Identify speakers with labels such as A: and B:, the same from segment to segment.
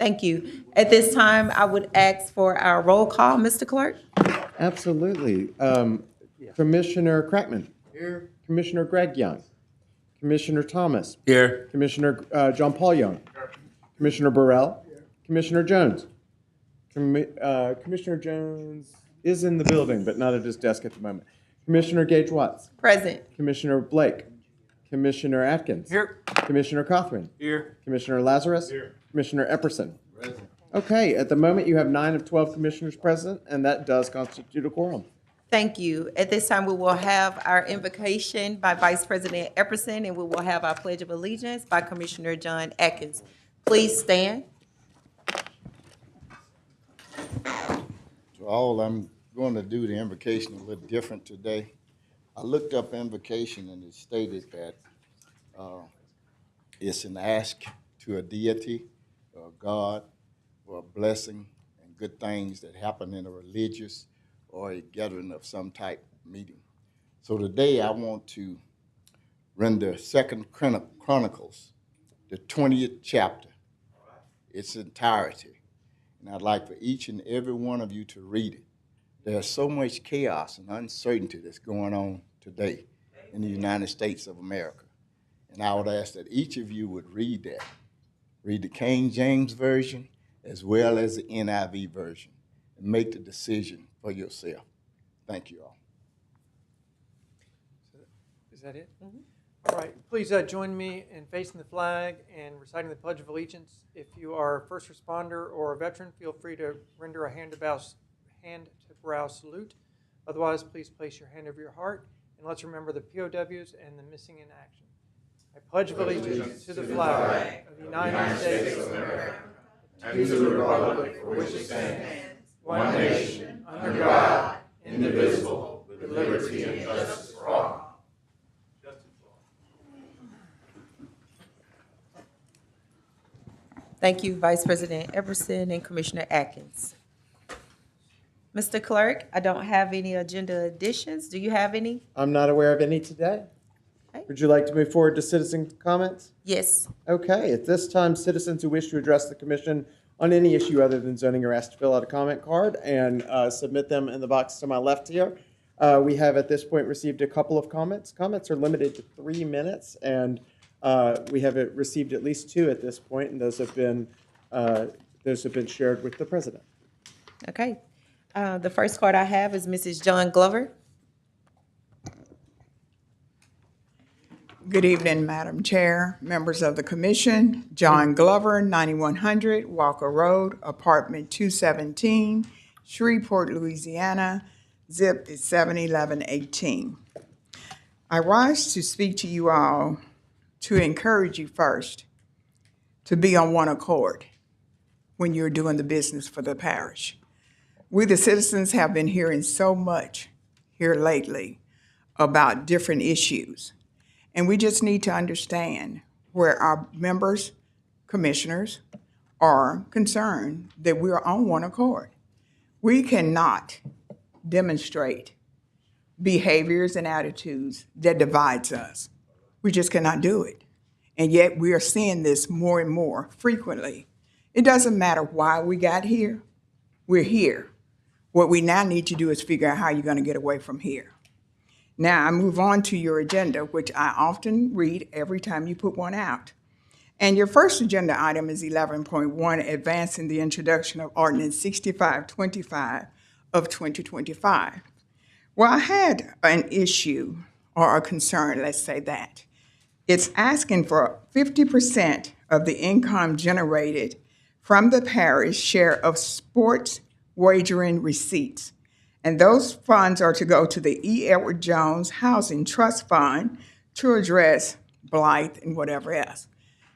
A: Thank you. At this time, I would ask for our roll call, Mr. Clerk.
B: Absolutely. Commissioner Crackman. Here. Commissioner Greg Young. Commissioner Thomas.
C: Here.
B: Commissioner John Paul Young. Here. Commissioner Burrell. Here. Commissioner Jones. Commissioner Jones is in the building, but not at his desk at the moment. Commissioner Gage Watts.
A: Present.
B: Commissioner Blake. Commissioner Atkins.
C: Here.
B: Commissioner Cothran.
C: Here.
B: Commissioner Lazarus. Here. Commissioner Epperson.
C: Present.
B: Okay, at the moment you have 9 of 12 commissioners present, and that does constitute a quorum.
A: Thank you. At this time, we will have our invocation by Vice President Epperson, and we will have our Pledge of Allegiance by Commissioner John Atkins. Please stand.
D: To all, I'm going to do the invocation a little different today. I looked up invocation and it stated that it's an ask to a deity or God for a blessing and good things that happen in a religious or a gathering of some type meeting. So today I want to render 2 Chronicles, the 20th chapter, its entirety. And I'd like for each and every one of you to read it. There's so much chaos and uncertainty that's going on today in the United States of America. And I would ask that each of you would read that. Read the King James Version as well as the NIV version and make the decision for yourself. Thank you all.
E: Is that it? Mm-hmm. All right. Please join me in facing the flag and reciting the Pledge of Allegiance. If you are a first responder or a veteran, feel free to render a hand to brow salute. Otherwise, please place your hand over your heart, and let's remember the POWs and the missing in action. I pledge allegiance to the flag of the United States of America, and to the republic for which it stands, one nation, under God, indivisible, with liberty and justice for all.
A: Thank you, Vice President Epperson and Commissioner Atkins. Mr. Clerk, I don't have any agenda additions. Do you have any?
B: I'm not aware of any today.
A: Okay.
B: Would you like to move forward to citizen comments?
A: Yes.
B: Okay, at this time, citizens who wish to address the commission on any issue other than zoning are asked to fill out a comment card and submit them in the box to my left here. We have at this point received a couple of comments. Comments are limited to 3 minutes, and we have received at least 2 at this point, and those have been shared with the president.
A: Okay. The first card I have is Mrs. John Glover.
F: Good evening, Madam Chair, members of the commission. John Glover, 9100 Walker Road, apartment 217, Shreveport, Louisiana. Zip is 71118. I rise to speak to you all to encourage you first to be on one accord when you're doing the business for the parish. We, the citizens, have been hearing so much here lately about different issues. And we just need to understand where our members, commissioners, are concerned that we are on one accord. We cannot demonstrate behaviors and attitudes that divides us. We just cannot do it. And yet we are seeing this more and more frequently. It doesn't matter why we got here. We're here. What we now need to do is figure out how you're going to get away from here. Now, I move on to your agenda, which I often read every time you put one out. And your first agenda item is 11.1, advancing the introduction of Ordinance 6525 of 2025. Well, I had an issue or a concern, let's say that. It's asking for 50% of the income generated from the parish share of sports wagering receipts. And those funds are to go to the E. Edward Jones Housing Trust Fund to address Blythe and whatever else.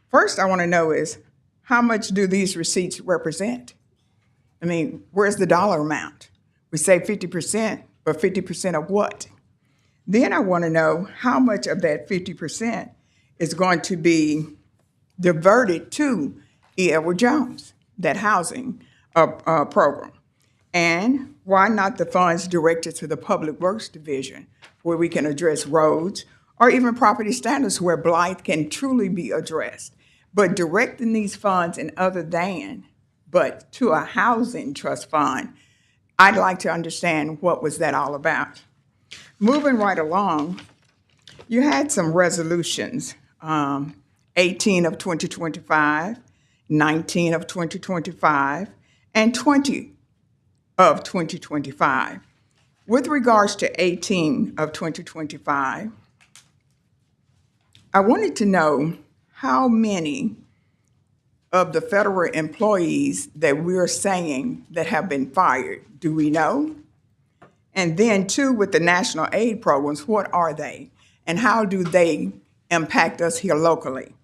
F: First, I want to know is, how much do these receipts represent? I mean, where's the dollar amount? We say 50%, but 50% of what? Then I want to know how much of that 50% is going to be diverted to E. Edward Jones, that housing program. And why not the funds directed to the Public Works Division, where we can address roads or even property standards where Blythe can truly be addressed? But directing these funds in other than but to a housing trust fund. I'd like to understand what was that all about. Moving right along, you had some resolutions, 18 of 2025, 19 of 2025, and 20 of 2025. With regards to 18 of 2025, I wanted to know how many of the federal employees that we're saying that have been fired. Do we know? And then two, with the national aid programs, what are they? And how do they impact us here locally?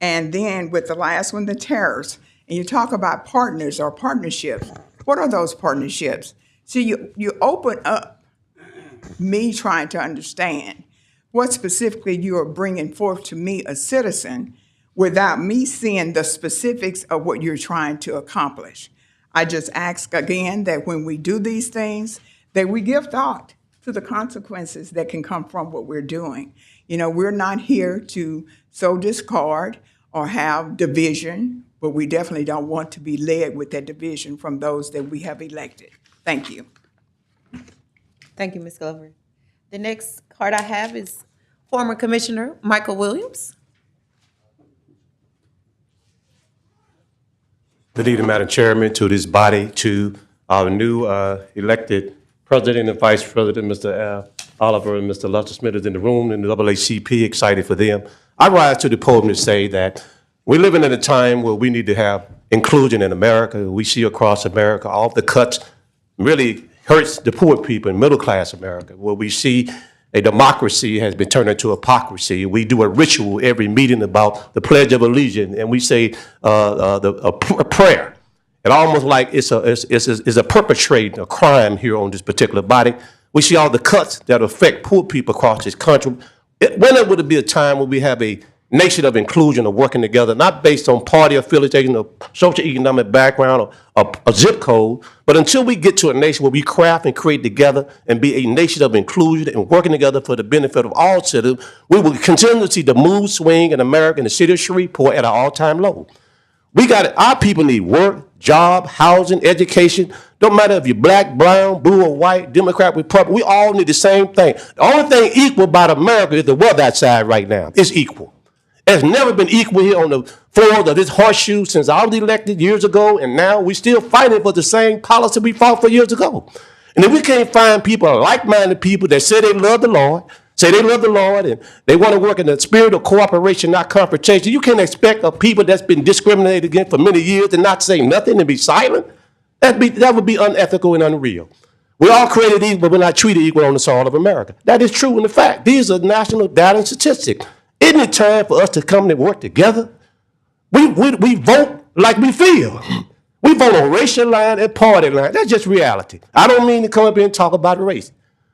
F: And then with the last one, the tariffs, and you talk about partners or partnerships. What are those partnerships? So you open up me trying to understand what specifically you are bringing forth to me, a citizen, without me seeing the specifics of what you're trying to accomplish. I just ask again that when we do these things, that we give thought to the consequences that can come from what we're doing. You know, we're not here to sow discord or have division, but we definitely don't want to be led with that division from those that we have elected. Thank you.
A: Thank you, Ms. Glover. The next card I have is former Commissioner Michael Williams.
C: Good evening, Madam Chairman, to this body, to our new elected President and Vice President, Mr. Oliver and Mr. Lester Smith is in the room, and the NAACP, excited for them. I rise to the podium to say that we're living in a time where we need to have inclusion in America. We see across America, all the cuts really hurts the poor people in middle-class America, where we see a democracy has been turned into hypocrisy. We do a ritual every meeting about the Pledge of Allegiance, and we say a prayer. It almost like it's a perpetrating a crime here on this particular body. We see all the cuts that affect poor people across this country. When would it be a time where we have a nation of inclusion of working together, not based on party affiliation or socioeconomic background or a zip code, but until we get to a nation where we craft and create together and be a nation of inclusion and working together for the benefit of all citizens, we will continue to see the mood swing in America and the city of Shreveport at an all-time low. Our people need work, job, housing, education. Don't matter if you're black, brown, blue, or white, Democrat, Republican, we all need the same thing. The only thing equal about America is the weather outside right now. It's equal. It's never been equal here on the floor of this horseshoe since I was elected years ago, and now we're still fighting for the same policy we fought for years ago. And if we can't find people, like-minded people that say they love the Lord, and they want to work in the spirit of cooperation, not confrontation, you can't expect of people that's been discriminated against for many years to not say nothing and be silent. That would be unethical and unreal. We're all created equal, but we're not treated equal on the soil of America. That is true in the fact. These are national data and statistics. Isn't it time for us to come and work together? We vote like we feel. We vote on racial line and party line. That's just reality. I don't mean to come up here and talk about race.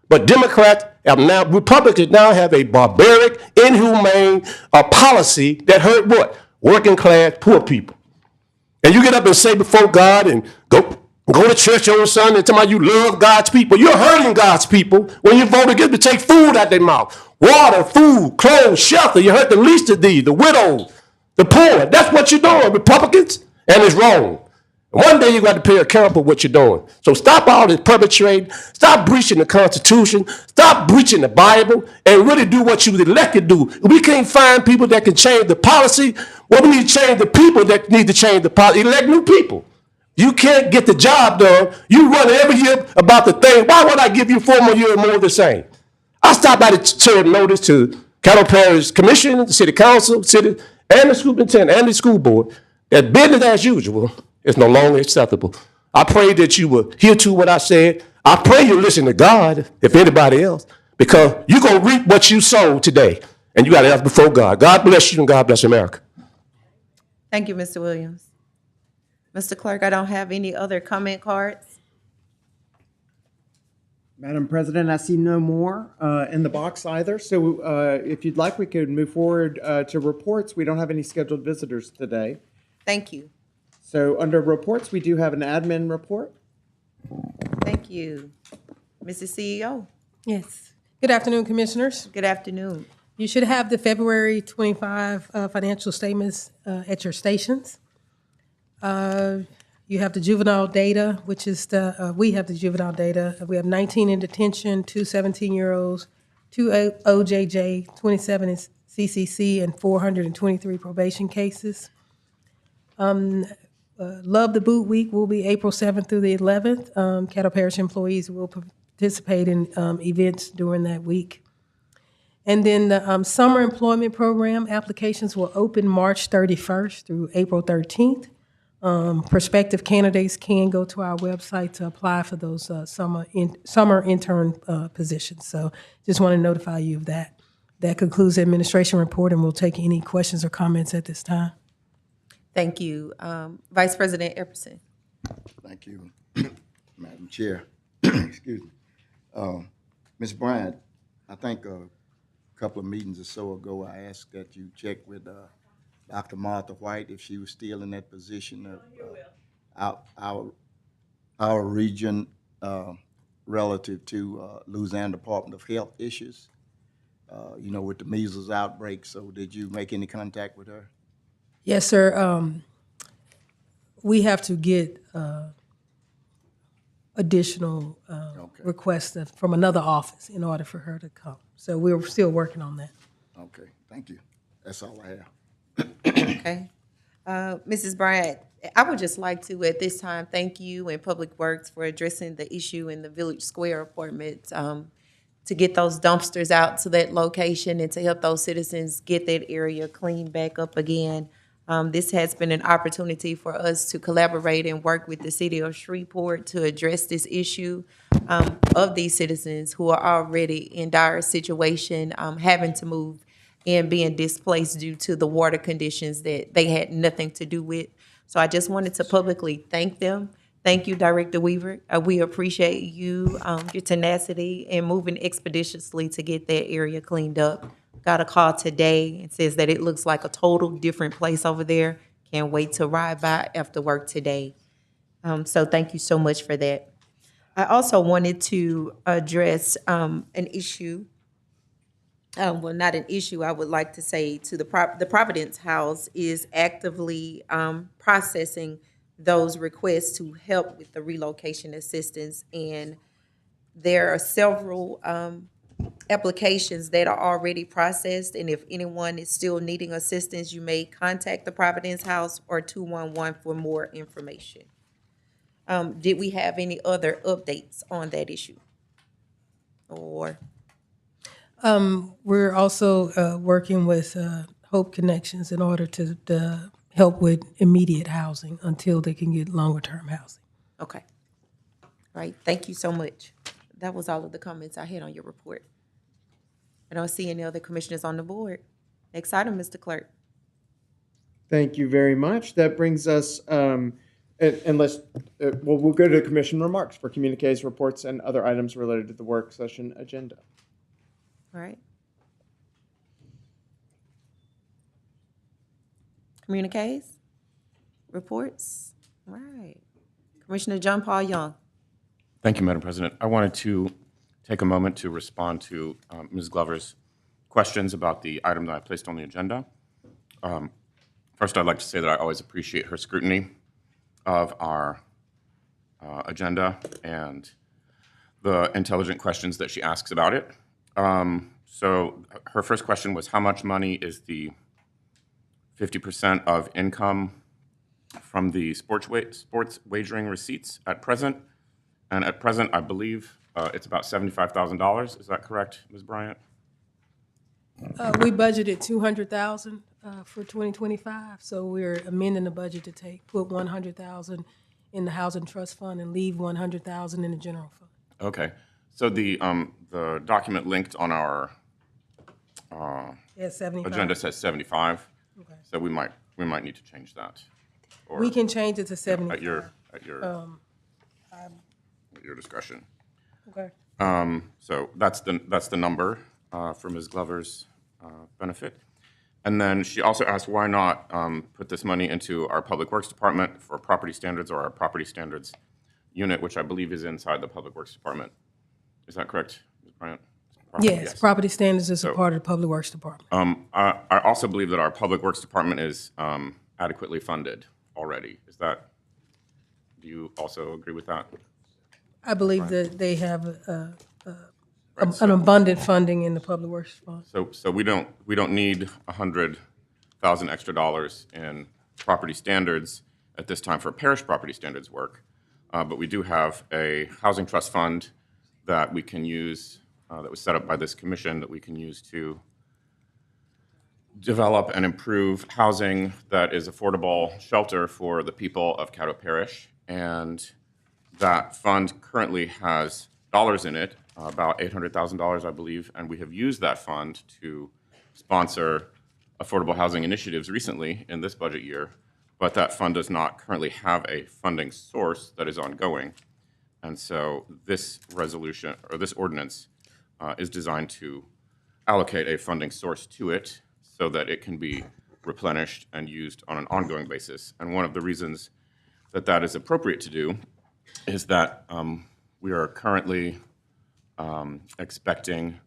C: But Republicans now have a barbaric, inhumane policy that hurt what? Working class, poor people. And you get up and say before God and go to church on Sunday and tell me you love God's people. You're hurting God's people when you vote against to take food out their mouth. Water, food, clothes, shelter. You hurt the least of these, the widows, the poor. That's what you're doing, Republicans, and it's wrong. And one day you got to pay account for what you're doing. So stop all this perpetrating, stop breaching the Constitution, stop breaching the Bible, and really do what you was elected to do. We can't find people that can change the policy. Well, we need to change the people that need to change the policy. Elect new people. You can't get the job done. You run every year about the thing. Why would I give you 4 more years more of the same? I stopped by to serve notice to Cattle Parish Commission, the City Council, and the Superintendent and the school board that business as usual is no longer acceptable. I pray that you will hear to what I said. I pray you listen to God, if anybody else, because you're going to reap what you sowed today, and you got to ask before God. God bless you, and God bless America.
A: Thank you, Mr. Williams. Mr. Clerk, I don't have any other comment cards.
B: Madam President, I see no more in the box either. So if you'd like, we could move forward to reports. We don't have any scheduled visitors today.
A: Thank you.
B: So under reports, we do have an admin report.
A: Thank you. Mrs. CEO,
G: Yes. Good afternoon, Commissioners.
A: good afternoon.
G: You should have the February 25 financial statements at your stations. You You have the juvenile data, which is we have the juvenile data. We have 19 in detention, 2 17-year-olds, 2 OJJ, 27 in CCC, and 423 probation cases. Love the Boot Week will be April 7th through the 11th. Caddo Parish employees will participate in events during that week. And then the summer employment program applications will open March 31st through April 13th. Prospective candidates can go to our website to apply for those summer intern positions. So just want to notify you of that. That concludes the administration report, and we'll take any questions or comments at this time.
A: Thank you. Vice President Epperson.
D: Thank you, Madam Chair. Excuse me. Ms. Bryant, I think a couple of meetings or so ago, I asked that you check with Dr. Martha White if she was still in that position of our region relative to Louisiana Department of Health issues, with the measles outbreak. So did you make any contact with her?
G: Yes, sir. We have to get additional requests from another office in order for her to come. So we're still working on that.
D: Okay, thank you. That's all I have.
A: Okay. Mrs. Bryant, I would just like to, at this time, thank you and Public Works for addressing the issue in the Village Square apartments, to get those dumpsters out to that location and to help those citizens get that area cleaned back up again. This has been an opportunity for us to collaborate and work with the city of Shreveport to address this issue of these citizens who are already in dire situation, having to move and being displaced due to the water conditions that they had nothing to do with. So I just wanted to publicly thank them. Thank you, Director Weaver. We appreciate you, your tenacity and moving expeditiously to get that area cleaned up. Got a call today and says that it looks like a total different place over there. Can't wait to ride by after work today. So thank you so much for that. I also wanted to address an issue. Well, not an issue, I would like to say to the Providence House is actively processing those requests to help with the relocation assistance. And there are several applications that are already processed. And if anyone is still needing assistance, you may contact the Providence House or 211 for more information. Did we have any other updates on that issue? Or?
G: We're also working with Hope Connections in order to help with immediate housing until they can get longer-term housing.
A: Okay. All right, thank you so much. That was all of the comments I had on your report. I don't see any other commissioners on the board. Next item, Mr. Clerk.
B: Thank you very much. That brings us, we'll go to commission remarks for communiques, reports, and other items related to the work session agenda.
A: All right. Communiques, reports. All right. Commissioner John Paul Young.
H: Thank you, Madam President. I wanted to take a moment to respond to Ms. Glover's questions about the item that I placed on the agenda. First, I'd like to say that I always appreciate her scrutiny of our agenda and the intelligent questions that she asks about it. So her first question was, how much money is the 50% of income from the sports wagering receipts at present? And at present, I believe it's about $75,000. Is that correct, Ms. Bryant?
G: We budgeted $200,000 for 2025, so we're amending the budget to put $100,000 in the Housing Trust Fund and leave $100,000 in the general fund.
H: Okay. So the document linked on our
G: Yeah, 75.
H: agenda says 75.
G: Okay.
H: So we might need to change that. Or
G: We can change it to 75.
H: at your discretion.
G: Okay.
H: So that's the number for Ms. Glover's benefit. And then she also asked why not put this money into our Public Works Department for property standards or our property standards unit, which I believe is inside the Public Works Department. Is that correct, Ms. Bryant?
G: Yes, property standards is a part of the Public Works Department.
H: I also believe that our Public Works Department is adequately funded already. Is that Do you also agree with that?
G: I believe that they have an abundant funding in the public works fund.
H: So we don't need $100,000 extra dollars in property standards at this time for parish property standards work, but we do have a housing trust fund that we can use, that was set up by this commission, that we can use to develop and improve housing that is affordable shelter for the people of Caddo Parish. And that fund currently has dollars in it, about $800,000, I believe, and we have used that fund to sponsor affordable housing initiatives recently in this budget year, but that fund does not currently have a funding source that is ongoing. And so this resolution, or this ordinance, is designed to allocate a funding source to it so that it can be replenished and used on an ongoing basis. And one of the reasons that that is appropriate to do is that we are currently expecting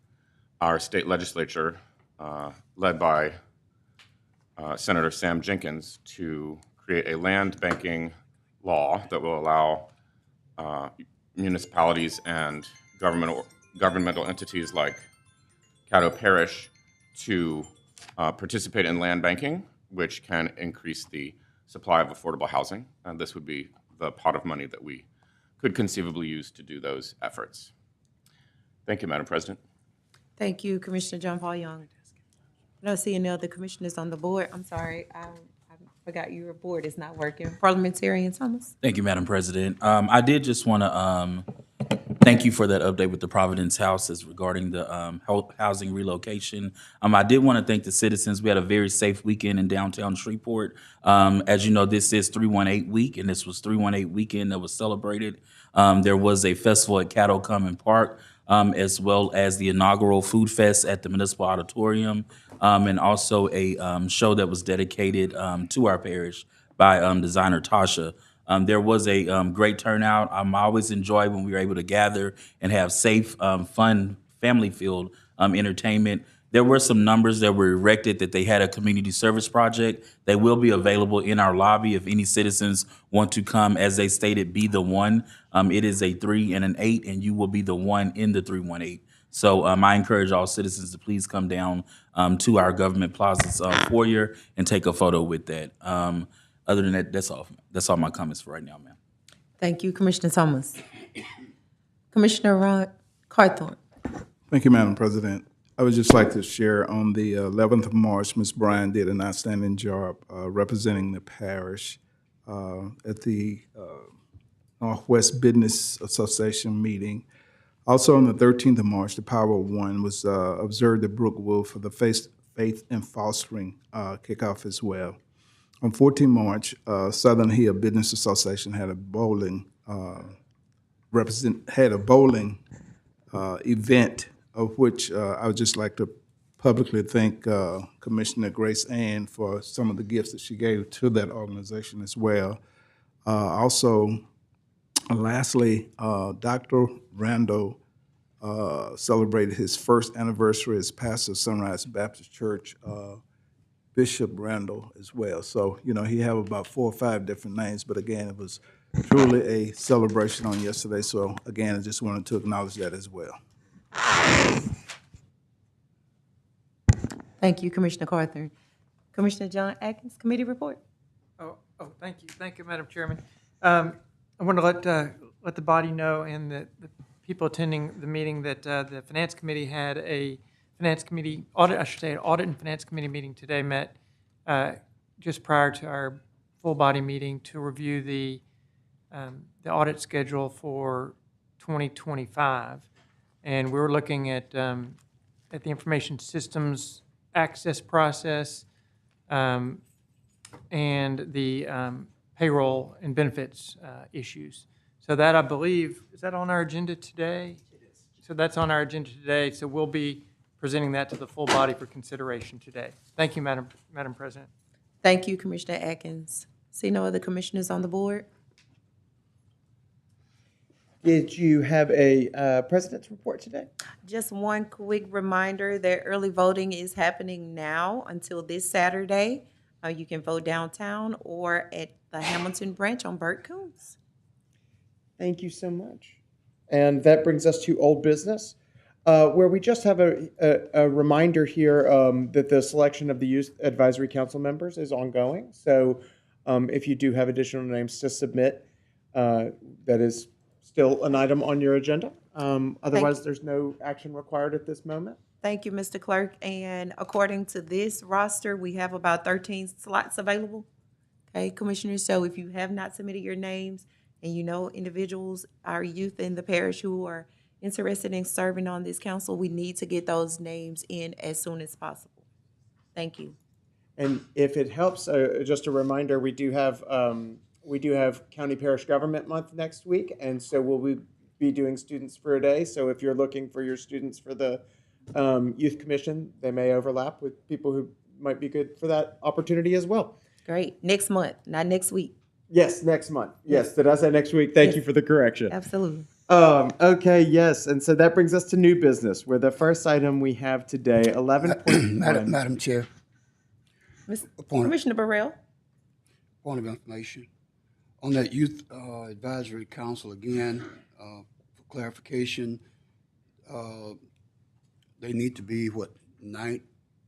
H: our state legislature, led by Senator Sam Jenkins, to create a land banking law that will allow municipalities and governmental entities like Caddo Parish to participate in land banking, which can increase the supply of affordable housing. And this would be the pot of money that we could conceivably use to do those efforts. Thank you, Madam President.
A: Thank you, Commissioner John Paul Young. I don't see any other commissioners on the board. I'm sorry, I forgot your board is not working. Parliamentarian Thomas.
I: Thank you, Madam President. I did just want to thank you for that update with the Providence House as regarding the housing relocation. I did want to thank the citizens. We had a very safe weekend in downtown Shreveport. As you know, this is 318 week, and this was 318 weekend that was celebrated. There was a festival at Caddo Common Park, as well as the inaugural Food Fest at the Municipal Auditorium, and also a show that was dedicated to our parish by designer Tasha. There was a great turnout. I always enjoy when we were able to gather and have safe, fun, family-filled entertainment. There were some numbers that were erected that they had a community service project. They will be available in our lobby if any citizens want to come, as they stated, be the one. It is a 3 and an 8, and you will be the one in the 318. So I encourage all citizens to please come down to our government plaza's foyer and take a photo with that. Other than that, that's all. That's all my comments for right now, ma'am.
A: Thank you, Commissioner Thomas. Commissioner Rod Carthorne.
J: Thank you, Madam President. I would just like to share on the 11th of March, Ms. Bryan did an outstanding job representing the parish at the Northwest Business Association meeting. Also on the 13th of March, the Power of One was observed at Brookwood for the Faith in Fostering kickoff as well. On 14 March, Southern Hill Business Association had a bowling event, of which I would just like to publicly thank Commissioner Grace Ann for some of the gifts that she gave to that organization as well. Lastly, Dr. Randall celebrated his first anniversary as pastor of Sunrise Baptist Church, Bishop Randall as well. So, you know, he have about 4 or 5 different names, but again, it was truly a celebration on yesterday. So again, I just wanted to acknowledge that as well.
A: Thank you, Commissioner Carthorne. Commissioner John Atkins, committee report.
E: Thank you, Madam Chairman. I want to let the body know and the people attending the meeting that the Finance Committee had a Finance Committee audit, I should say, an Audit and Finance Committee meeting today, met just prior to our full body meeting to review the audit schedule for 2025. And we were looking at the information systems access process and the payroll and benefits issues. So that, I believe, is that on our agenda today? It is. So that's on our agenda today. So we'll be presenting that to the full body for consideration today. Thank you, Madam President.
A: Thank you, Commissioner Atkins. See no other commissioners on the board?
B: Did you have a president's report today?
A: Just one quick reminder that early voting is happening now until this Saturday. You can vote downtown or at the Hamilton branch on Burt Coons.
B: Thank you so much. And that brings us to old business, where we just have a reminder here that the selection of the Youth Advisory Council members is ongoing. So if you do have additional names to submit, that is still an item on your agenda. Otherwise, there's no action required at this moment.
A: Thank you, Mr. Clerk. And according to this roster, we have about 13 slots available. Okay, Commissioners, so if you have not submitted your names and you know individuals, our youth in the parish who are interested in serving on this council, we need to get those names in as soon as possible. Thank you.
B: And if it helps, just a reminder, we do have County Parish Government Month next week, and so we'll be doing Students for a Day. So if you're looking for your students for the Youth Commission, they may overlap with people who might be good for that opportunity as well.
A: Great. Next month, not next week.
B: Yes, next month. Yes, did I say next week? Thank you for the correction.
A: Absolutely.
B: Okay, yes, and so that brings us to new business, where the first item we have today, 11.1.
K: Madam Chair,
A: Commissioner Burrell?
K: point of information. On that Youth Advisory Council, again, for clarification, they need to be what, 9th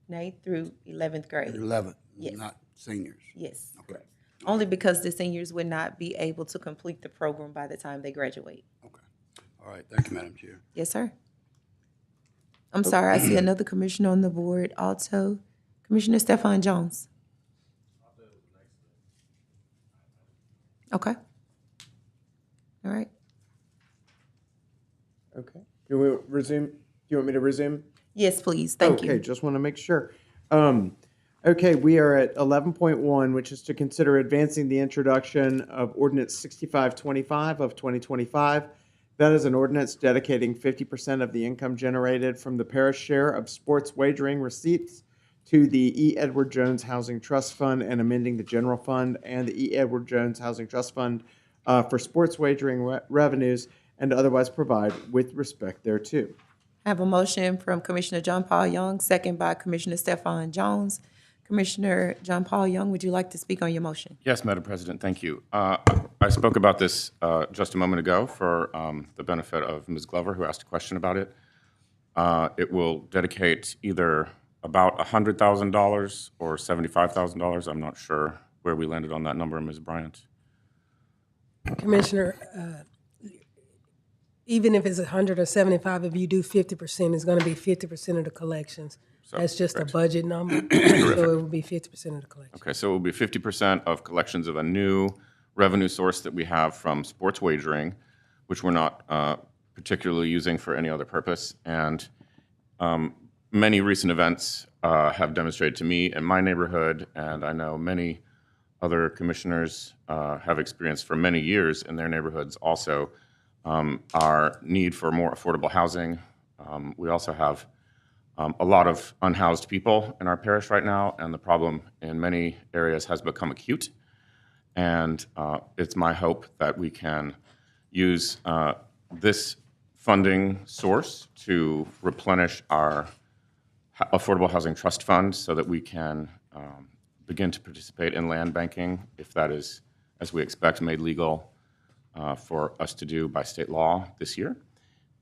A: 9th through 11th grade.
K: and 11th,
A: Yes.
K: not seniors?
A: Yes.
K: Okay,
A: Only because the seniors would not be able to complete the program by the time they graduate.
K: okay. All right, thank you, Madam Chair.
A: Yes, sir. I'm sorry, I see another commissioner on the board also. Commissioner Stefan Jones. Okay. All right.
B: Okay, do we resume? Do you want me to resume?
A: Yes, please. Thank
B: Okay,
A: you.
B: just want to make sure. Okay, we are at 11.1, which is to consider advancing the introduction of Ordinance 6525 of 2025. That is an ordinance dedicating 50% of the income generated from the parish share of sports wagering receipts to the E. Edward Jones Housing Trust Fund and amending the general fund and the E. Edward Jones Housing Trust Fund for sports wagering revenues and otherwise provide with respect thereto.
A: I have a motion from Commissioner John Paul Young, second by Commissioner Stefan Jones. Commissioner John Paul Young, would you like to speak on your motion?
H: Yes, Madam President, thank you. I spoke about this just a moment ago for the benefit of Ms. Glover, who asked a question about it. It will dedicate either about $100,000 or $75,000. I'm not sure where we landed on that number, Ms. Bryant.
G: Commissioner, even if it's 100 or 75, if you do 50%, it's going to be 50% of the collections. That's just a budget number, so it would be 50% of the collections.
H: Okay, so it will be 50% of collections of a new revenue source that we have from sports wagering, which we're not particularly using for any other purpose. And many recent events have demonstrated to me in my neighborhood, and I know many other commissioners have experienced for many years in their neighborhoods also, our need for more affordable housing. We also have a lot of unhoused people in our parish right now, and the problem in many areas has become acute. And it's my hope that we can use this funding source to replenish our Affordable Housing Trust Fund so that we can begin to participate in land banking, if that is, as we expect, made legal for us to do by state law this year.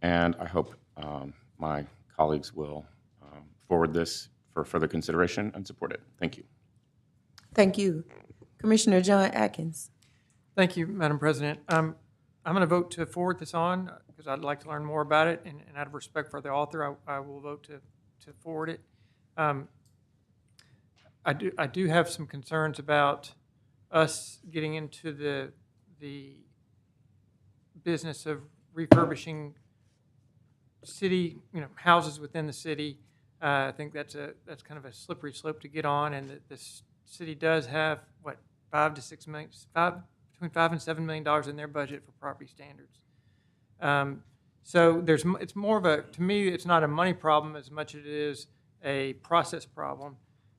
H: And I hope my colleagues will forward this for further consideration and support it. Thank you.
A: Thank you. Commissioner John Atkins.
E: Thank you, Madam President. I'm going to vote to forward this on because I'd like to learn more about it, and out of respect for the author, I will vote to forward it. I do have some concerns about us getting into the business of refurbishing city, houses within the city. I think that's kind of a slippery slope to get on, and the city does have what between $5 and $7 million in their budget for property standards. So it's more of to me, it's not a money problem as much as it is a process problem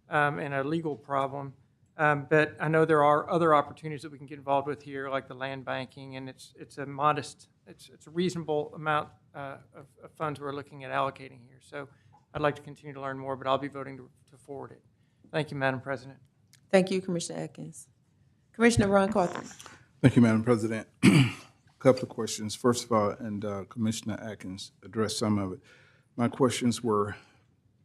E: and a legal problem. But I know there are other opportunities that we can get involved with here, like the land banking, and it's a modest, it's a reasonable amount of funds we're looking at allocating here. So I'd like to continue to learn more, but I'll be voting to forward it. Thank you, Madam President.
A: Thank you, Commissioner Atkins. Commissioner Ron Carthen.
J: Thank you, Madam President. couple of questions. First of all, and Commissioner Atkins addressed some of it. My questions were,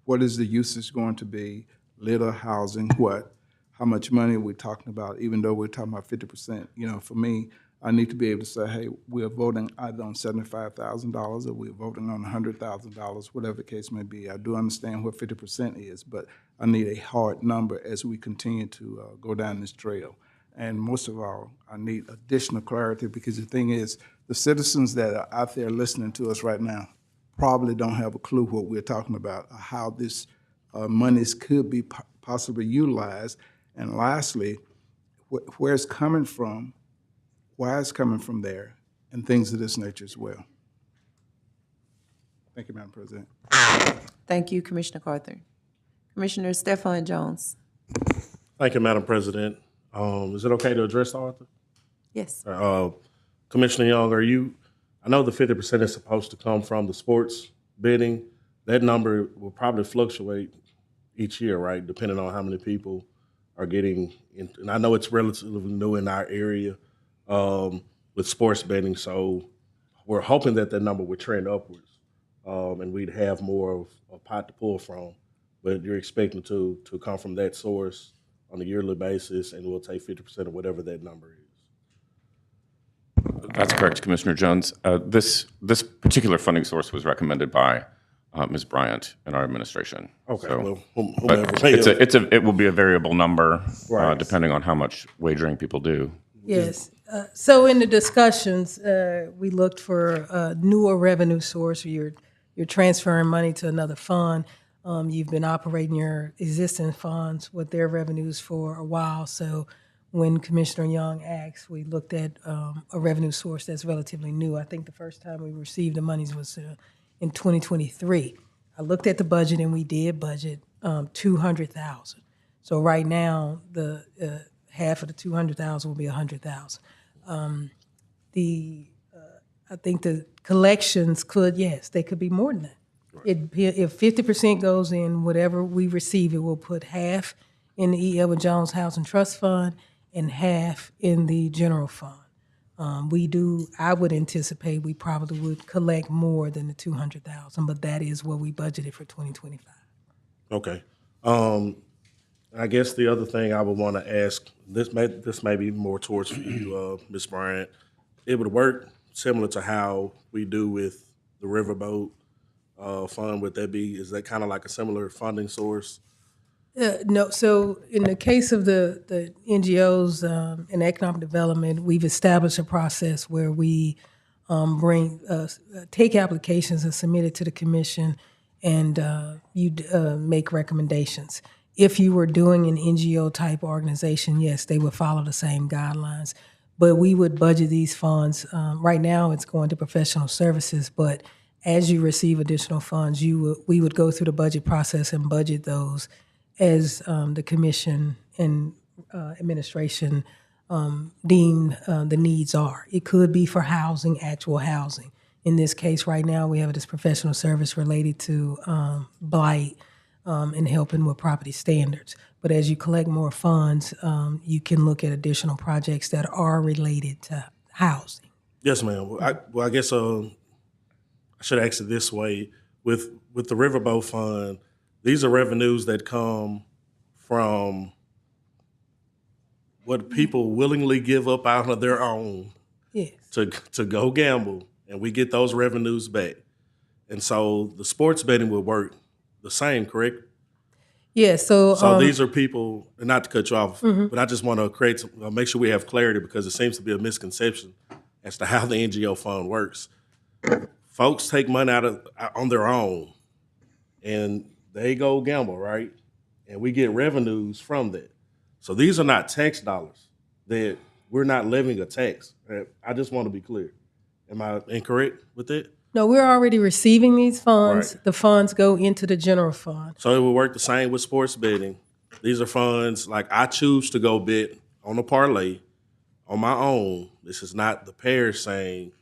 J: what is the usage going to be? Litter, housing, what? How much money are we talking about, even though we're talking about 50%? You know, for me, I need to be able to say, hey, we're voting either on $75,000 or we're voting on $100,000, whatever the case may be. I do understand what 50% is, but I need a hard number as we continue to go down this trail. And most of all, I need additional clarity, because the thing is, the citizens that are out there listening to us right now probably don't have a clue what we're talking about, or how this monies could be possibly utilized. And lastly, where it's coming from, why it's coming from there, and things of this nature as well. Thank you, Madam President.
A: Thank you, Commissioner Carter. Commissioner Stefan Jones.
L: Thank you, Madam President. Is it okay to address Arthur?
A: Yes.
L: Commissioner Young, I know the 50% is supposed to come from the sports bidding. That number will probably fluctuate each year, right? Depending on how many people are getting in. And I know it's relatively new in our area with sports betting. So we're hoping that number would trend upwards and we'd have more of a pot to pull from. But you're expecting to come from that source on a yearly basis, and we'll take 50% of whatever that number is.
H: That's correct, Commissioner Jones. This particular funding source was recommended by Ms. Bryant in our administration.
L: Okay,
H: So,
L: well,
H: but
L: whomever.
H: it will be a variable number
L: Right.
H: depending on how much wagering people do.
G: Yes. So in the discussions, we looked for a newer revenue source. You're transferring money to another fund. You've been operating your existing funds with their revenues for a while. So when Commissioner Young asked, we looked at a revenue source that's relatively new. I think the first time we received the monies was in 2023. I looked at the budget, and we did budget $200,000. So right now, the half of the $200,000 will be $100,000. I think the collections could, yes, they could be more than that. If 50% goes in, whatever we receive, it will put half in the E. Edward Jones Housing Trust Fund and half in the general fund. I would anticipate we probably would collect more than the $200,000, but that is what we budgeted for 2025.
L: Okay. I guess the other thing I would want to ask, this may be more towards you, Ms. Bryant. It would work similar to how we do with the Riverboat fund. Would that be, is that kind of like a similar funding source?
G: No, so in the case of the NGOs in economic development, we've established a process where we take applications and submit it to the commission, and you make recommendations. If you were doing an NGO type organization, yes, they would follow the same guidelines. But we would budget these funds. Right now, it's going to professional services, but as you receive additional funds, we would go through the budget process and budget those as the commission and administration deem the needs are. It could be for housing, actual housing. In this case, right now, we have this professional service related to blight and helping with property standards. But as you collect more funds, you can look at additional projects that are related to housing.
L: Yes, ma'am. Well, I guess I should ask it this way. With the Riverboat Fund, these are revenues that come from what people willingly give up out of their own
G: Yes.
L: to go gamble, and we get those revenues back. And so the sports betting will work the same, correct?
G: Yes. So
L: these are people, and not to cut you off, but I just want to make sure we have clarity, because it seems to be a misconception as to how the NGO fund works. Folks take money on their own, and they go gamble, right? And we get revenues from that. So these are not tax dollars. That we're not levying a tax. I just want to be clear. Am I incorrect with that?
G: No, we're already receiving these funds.
L: Right.
G: The funds go into the general fund.
L: So it will work the same with sports betting. These are funds, like I choose to go bet on a parlay on my own. This is not the parish saying,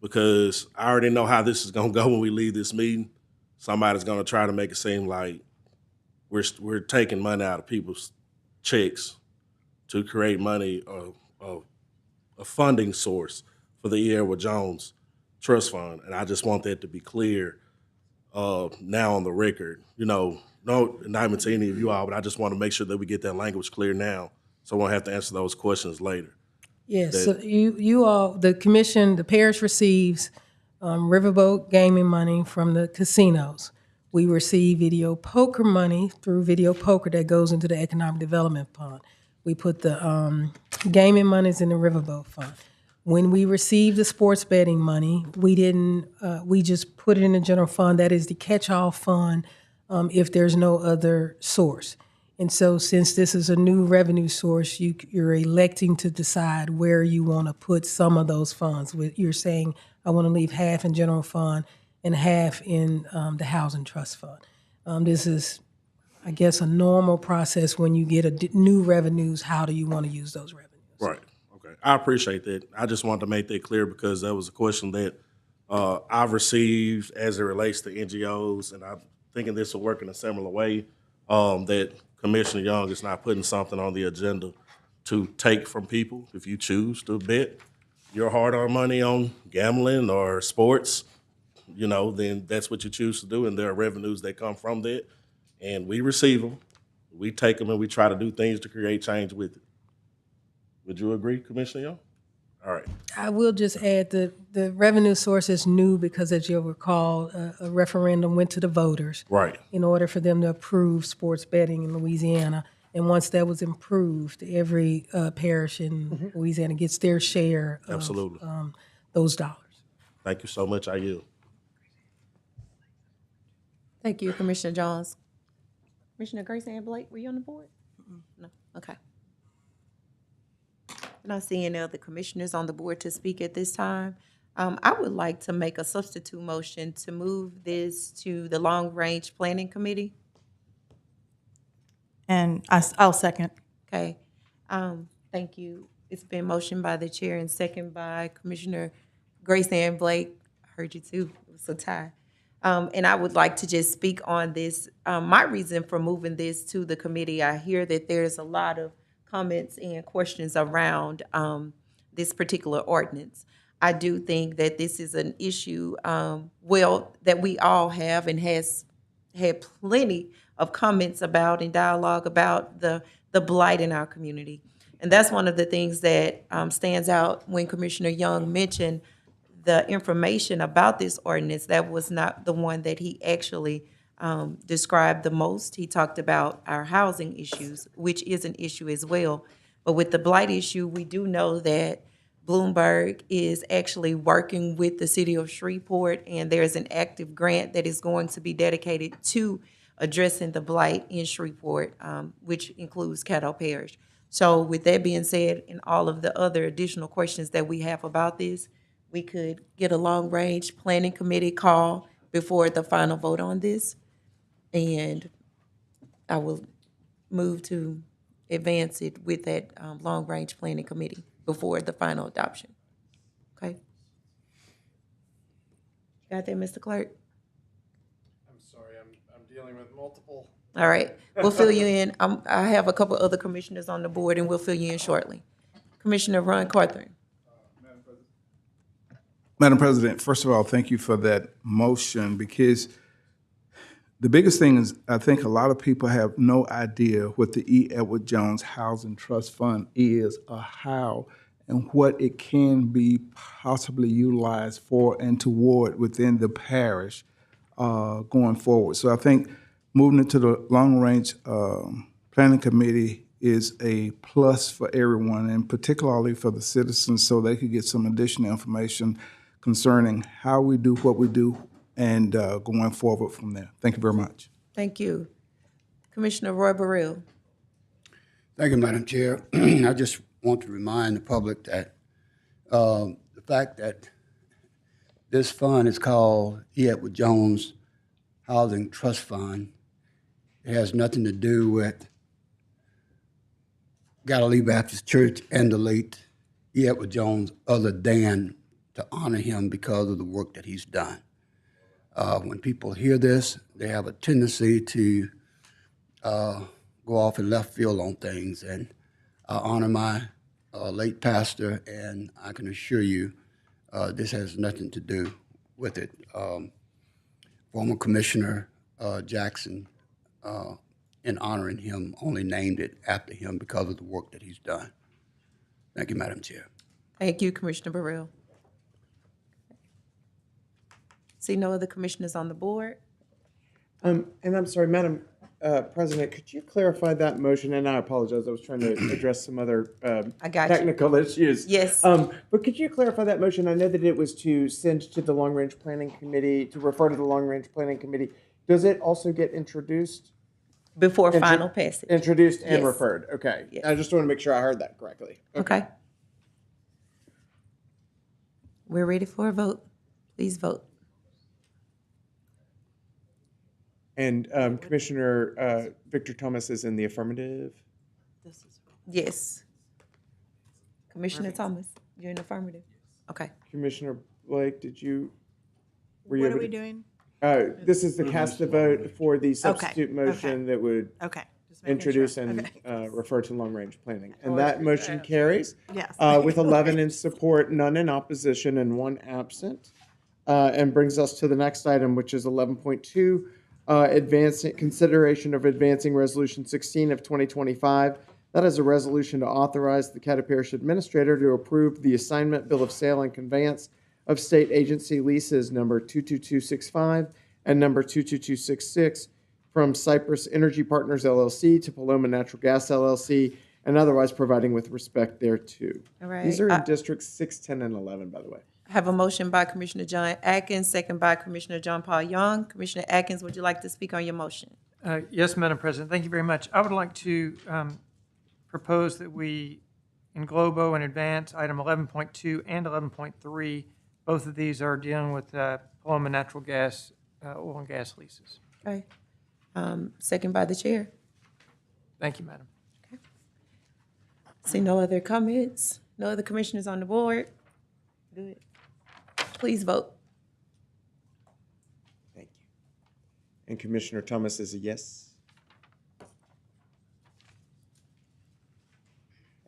L: because I already know how this is going to go when we leave this meeting. Somebody's going to try to make it seem like we're taking money out of people's checks to create money, a funding source for the E. Edward Jones Trust Fund, and I just want that to be clear now on the record. You know, no indictment to any of you all, but I just want to make sure that we get that language clear now, so I won't have to answer those questions later.
G: Yes, so you all, the commission, the parish receives riverboat gaming money from the casinos. We receive video poker money through video poker that goes into the economic development fund. We put the gaming monies in the riverboat fund. When we receive the sports betting money, we didn't, we just put it in the general fund. That is the catch-all fund if there's no other source. And so since this is a new revenue source, you're electing to decide where you want to put some of those funds. You're saying, I want to leave half in general fund and half in the housing trust fund. This is, I guess, a normal process when you get new revenues. How do you want to use those revenues?
L: Right. Okay. I appreciate that. I just wanted to make that clear because that was a question that I've received as it relates to NGOs, and I'm thinking this will work in a similar way, that Commissioner Young is not putting something on the agenda to take from people. If you choose to bet your hard-earned money on gambling or sports, you know, then that's what you choose to do, and there are revenues that come from that, and we receive them, we take them, and we try to do things to create change with it. Would you agree, Commissioner Young? All right.
G: I will just add the revenue source is new because, as you'll recall, a referendum went to the voters.
L: Right.
G: In order for them to approve sports betting in Louisiana. And once that was improved, every parish in Louisiana gets their share of
L: Absolutely.
G: Those dollars.
L: Thank you so much. I yield.
A: Thank you, Commissioner Jones. Commissioner Grace Ann Blake, were you on the board? No, okay. I'm not seeing any other commissioners on the board to speak at this time. I would like to make a substitute motion to move this to the Long Range Planning Committee.
M: And I'll second.
A: Okay. Thank you. It's been motioned by the chair and second by Commissioner Grace Ann Blake. I heard you too. It was a tie. And I would like to just speak on this. My reason for moving this to the committee, I hear that there's a lot of comments and questions around this particular ordinance. I do think that this is an issue, that we all have and has had plenty of comments about and dialogue about the blight in our community. And that's one of the things that stands out when Commissioner Young mentioned the information about this ordinance. That was not the one that he actually described the most. He talked about our housing issues, which is an issue as well. But with the blight issue, we do know that Bloomberg is actually working with the city of Shreveport, and there's an active grant that is going to be dedicated to addressing the blight in Shreveport, which includes Caddo Parish. So with that being said, and all of the other additional questions that we have about this, we could get a long-range planning committee call before the final vote on this. And I will move to advance it with that long-range planning committee before the final adoption. Okay? Got that, Mr. Clerk?
B: I'm sorry, I'm dealing with multiple.
A: All right, we'll fill you in. I have a couple other commissioners on the board, and we'll fill you in shortly. Commissioner Ron Carthon.
J: Madam President, first of all, thank you for that motion, because the biggest thing is I think a lot of people have no idea what the E. Edward Jones Housing Trust Fund is, or how and what it can be possibly utilized for and toward within the parish going forward. So I think moving it to the Long Range Planning Committee is a plus for everyone, and particularly for the citizens, so they could get some additional information concerning how we do what we do and going forward from there. Thank you very much.
A: Thank you. Commissioner Roy Burrell.
K: Thank you, Madam Chair. I just want to remind the public that the fact that this fund is called E. Edward Jones Housing Trust Fund, it has nothing to do with Galilee Baptist Church and the late E. Edward Jones, other than to honor him because of the work that he's done. When people hear this, they have a tendency to go off in left field on things, and I honor my late pastor, and I can assure you This has nothing to do with it. Former Commissioner Jackson, in honoring him, only named it after him because of the work that he's done. Thank you, Madam Chair.
A: Thank you, Commissioner Burrell. See no other commissioners on the board?
B: And I'm sorry, Madam President, could you clarify that motion? And I apologize, I was trying to address some other
A: I got you.
B: technical issues.
A: Yes.
B: But could you clarify that motion? I know that it was to send to the Long Range Planning Committee, to refer to the Long Range Planning Committee. Does it also get introduced?
A: Before final passage.
B: Introduced and
A: Yes.
B: referred, okay.
A: Yes.
B: I just want to make sure I heard that correctly.
A: Okay. We're ready for a vote. Please vote.
B: And Commissioner Victor Thomas is in the affirmative?
A: Yes. Commissioner Thomas, you're in affirmative. Okay.
B: Commissioner Blake, were you
M: What
B: able
M: are we
B: to-
M: doing?
B: This is the cast the vote for the substitute
M: okay.
B: motion that would
M: Okay. Just making
B: introduce
M: sure.
B: and
M: Okay.
B: refer to long-range planning. And that motion carries
M: Yes.
B: with 11 in support, none in opposition, and 1 absent. And brings us to the next item, which is 11.2, advancing consideration of advancing Resolution 16 of 2025. That is a resolution to authorize the Caddo Parish Administrator to approve the assignment, bill of sale, and conveyance of state agency leases number 22265 and number 22266 from Cypress Energy Partners LLC to Paloma Natural Gas LLC, and otherwise providing with respect thereto.
A: All right.
B: These are in Districts 6, 10, and 11, by the way.
A: I have a motion by Commissioner John Atkins, second by Commissioner John Paul Young. Commissioner Atkins, would you like to speak on your motion?
E: Yes, Madam President, thank you very much. I would like to propose that we englobo and advance item 11.2 and 11.3. Both of these are dealing with Paloma Natural Gas, oil and gas leases.
A: Okay. Second by the chair.
E: Thank you, Madam.
A: See no other comments? No other commissioners on the board? Good. Please vote.
B: Thank you. And Commissioner Thomas is a yes.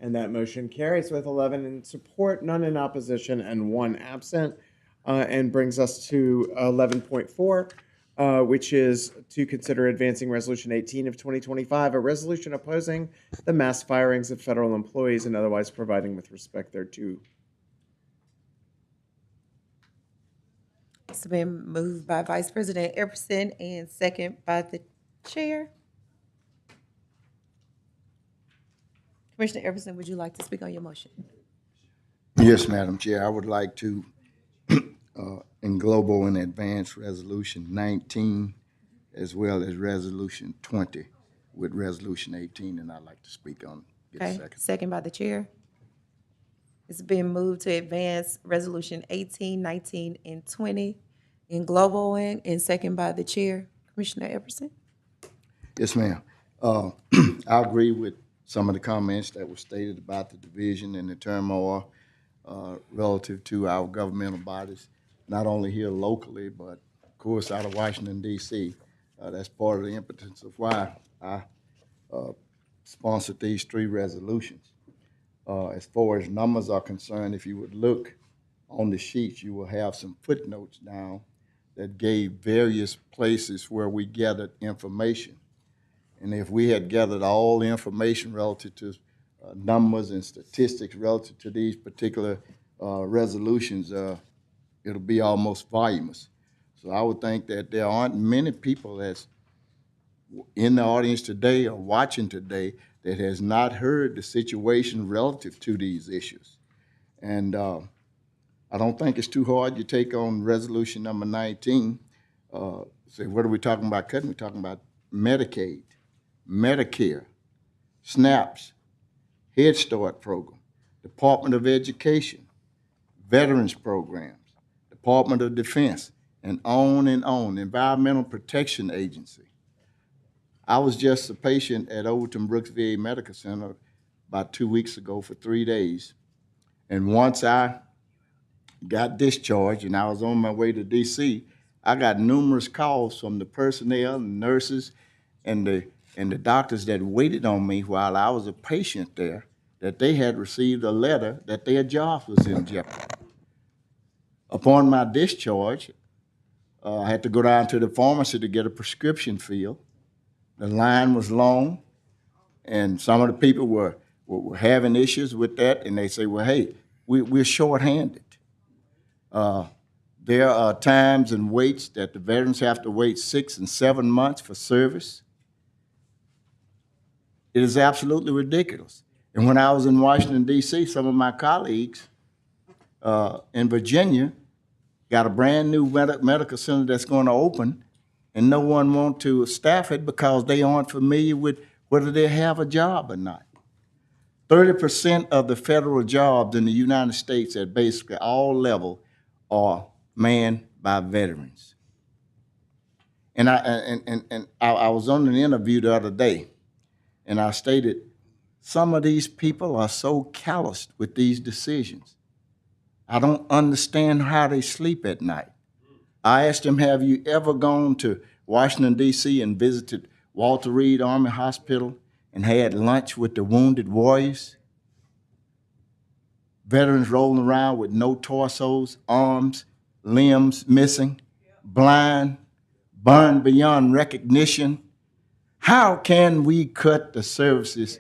B: And that motion carries with 11 in support, none in opposition, and 1 absent, and brings us to 11.4, which is to consider advancing Resolution 18 of 2025, a resolution opposing the mass firings of federal employees and otherwise providing with respect thereto.
A: It's been moved by Vice President Epperson and second by the chair. Commissioner Epperson, would you like to speak on your motion?
D: Yes, Madam Chair, I would like to englobo and advance Resolution 19 as well as Resolution 20 with Resolution 18, and I'd like to speak on it. Get a
A: Okay,
D: second.
A: second by the chair. It's been moved to advance Resolution 18, 19, and 20 in global and second by the chair. Commissioner Epperson?
D: Yes, ma'am. I agree with some of the comments that were stated about the division and the turmoil relative to our governmental bodies, not only here locally, but of course out of Washington, D.C. That's part of the impetus of why I sponsored these 3 resolutions. As far as numbers are concerned, if you would look on the sheets, you will have some footnotes down that gave various places where we gathered information. And if we had gathered all the information relative to numbers and statistics relative to these particular resolutions, it'll be almost voluminous. So I would think that there aren't many people that's in the audience today or watching today that has not heard the situation relative to these issues. And I don't think it's too hard. You take on resolution number 19, say, what are we talking about cutting? We're talking about Medicaid, Medicare, SNAPs, Head Start program, Department of Education, Veterans programs, Department of Defense, and on, Environmental Protection Agency. I was just a patient at Overton Brooks VA Medical Center about 2 weeks ago for 3 days. And once I got discharged and I was on my way to D.C., I got numerous calls from the personnel, and nurses, and the doctors that waited on me while I was a patient there, that they had received a letter that their jobs was in jeopardy. Upon my discharge, I had to go down to the pharmacy to get a prescription filled. The line was long, and some of the people were having issues with that, and they say, well, hey, we're shorthanded. There are times and waits that the veterans have to wait 6 and 7 months for service. It is absolutely ridiculous. And when I was in Washington, D.C., some of my colleagues in Virginia got a brand new medical center that's going to open, and no one wants to staff it because they aren't familiar with whether they have a job or not. 30% of the federal jobs in the United States at basically all levels are manned by veterans. And I was on an interview the other day, and I stated, some of these people are so calloused with these decisions. I don't understand how they sleep at night. I asked them, have you ever gone to Washington, D.C. and visited Walter Reed Army Hospital and had lunch with the wounded warriors? Veterans rolling around with no torsos, arms, limbs missing, blind, burned beyond recognition. How can we cut the services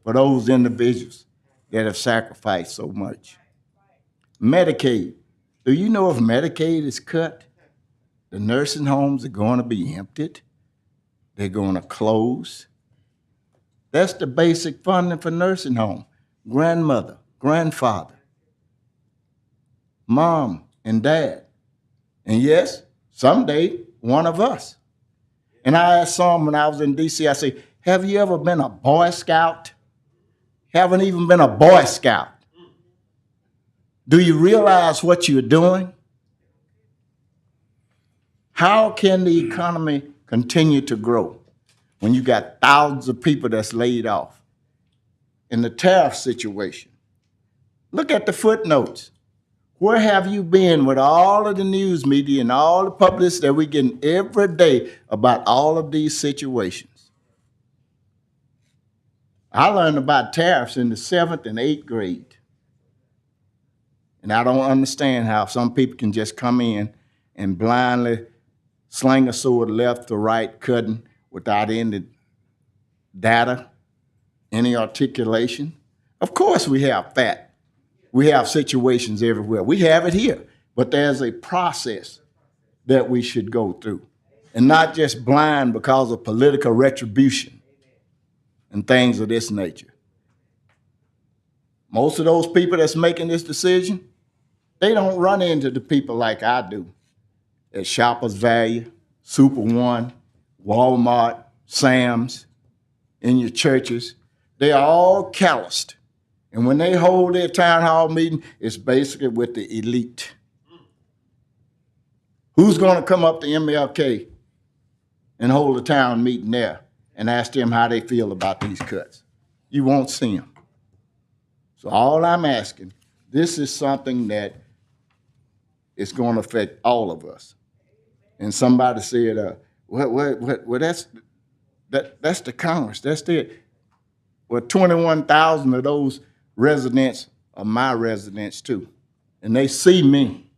D: for those individuals that have sacrificed so much? Medicaid. Do you know if Medicaid is cut, the nursing homes are going to be emptied? They're going to close. That's the basic funding for nursing home. Grandmother, grandfather, mom and dad. And yes, someday, one of us. And I asked some when I was in D.C., I say, have you ever been a Boy Scout? Haven't even been a Boy Scout. Do you realize what you're doing? How can the economy continue to grow when you got thousands of people that's laid off? In the tariff situation, look at the footnotes. Where have you been with all of the news media and all the publicity that we're getting every day about all of these situations? I learned about tariffs in the 7th and 8th grade. And I don't understand how some people can just come in and blindly sling a sword left to right, cutting without any data, any articulation. Of course we have fat. We have situations everywhere. We have it here. But there's a process that we should go through. And not just blind because of political retribution and things of this nature. Most of those people that's making this decision, they don't run into the people like I do at Shoppers Value, Super One, Walmart, Sam's, in your churches. They are all calloused. And when they hold their town hall meeting, it's basically with the elite. Who's going to come up to MLK and hold a town meeting there and ask them how they feel about these cuts? You won't see them. So all I'm asking, this is something that is going to affect all of us. And somebody said, well, that's the Congress. That's it. Well, 21,000 of those residents are my residents too. And they see me.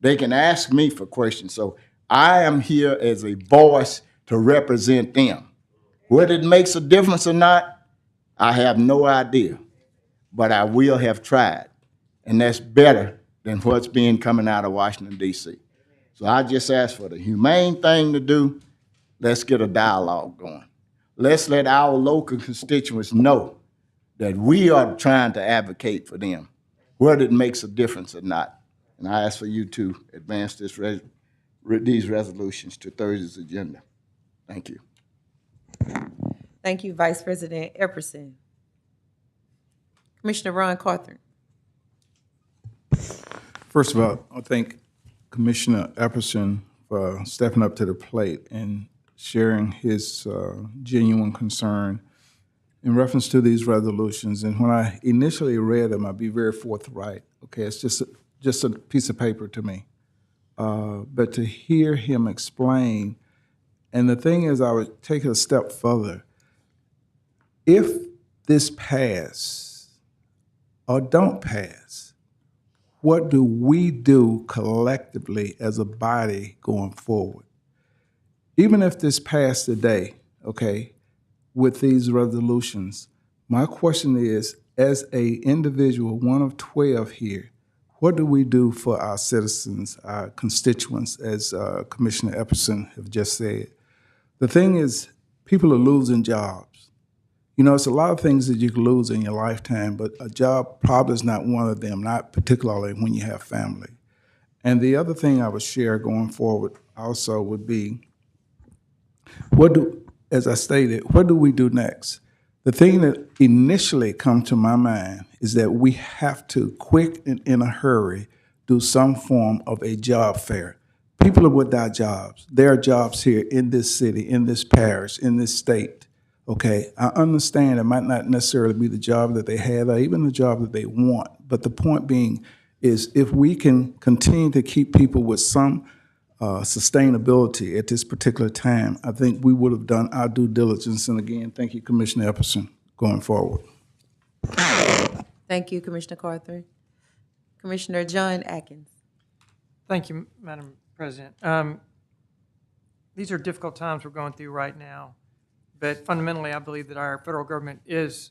D: They can ask me for questions. So I am here as a voice to represent them. Whether it makes a difference or not, I have no idea. But I will have tried. And that's better than what's being coming out of Washington, D.C. So I just ask for the humane thing to do. Let's get a dialogue going. Let's let our local constituents know that we are trying to advocate for them, whether it makes a difference or not. And I ask for you to advance these resolutions to Thursday's agenda. Thank you.
A: Thank you, Vice President Epperson. Commissioner Ron Carthen.
J: First of all, I thank Commissioner Epperson for stepping up to the plate and sharing his genuine concern in reference to these resolutions. And when I initially read them, I'd be very forthright. Okay, it's just a piece of paper to me. But to hear him explain, and the thing is, I would take it a step further. If this pass or don't pass, what do we do collectively as a body going forward? Even if this passed today, okay, with these resolutions, my question is, as a individual, one of 12 here, what do we do for our citizens, our constituents, as Commissioner Epperson have just said? The thing is, people are losing jobs. You know, it's a lot of things that you can lose in your lifetime, but a job probably is not one of them, not particularly when you have family. And the other thing I would share going forward also would be, as I stated, what do we do next? The thing that initially come to my mind is that we have to, quick and in a hurry, do some form of a job fair. People are without jobs. There are jobs here in this city, in this parish, in this state. Okay, I understand it might not necessarily be the job that they have or even the job that they want. But the point being is if we can continue to keep people with some sustainability at this particular time, I think we would have done our due diligence. And again, thank you, Commissioner Epperson, going forward.
A: Thank you, Commissioner Carther. Commissioner John Atkins.
E: Thank you, Madam President. These are difficult times we're going through right now, but fundamentally, I believe that our federal government is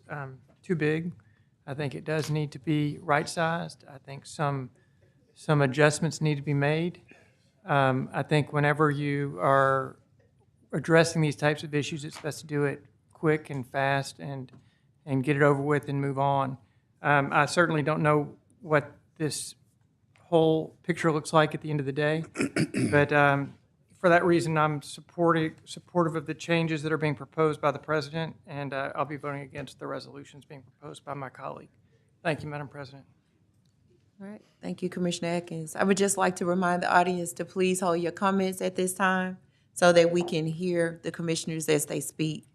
E: too big. I think it does need to be right-sized. I think some adjustments need to be made. I think whenever you are addressing these types of issues, it's best to do it quick and fast and get it over with and move on. I certainly don't know what this whole picture looks like at the end of the day, but for that reason, I'm supportive of the changes that are being proposed by the President, and I'll be voting against the resolutions being proposed by my colleague. Thank you, Madam President.
A: All right, thank you, Commissioner Atkins. I would just like to remind the audience to please hold your comments at this time so that we can hear the commissioners as they speak.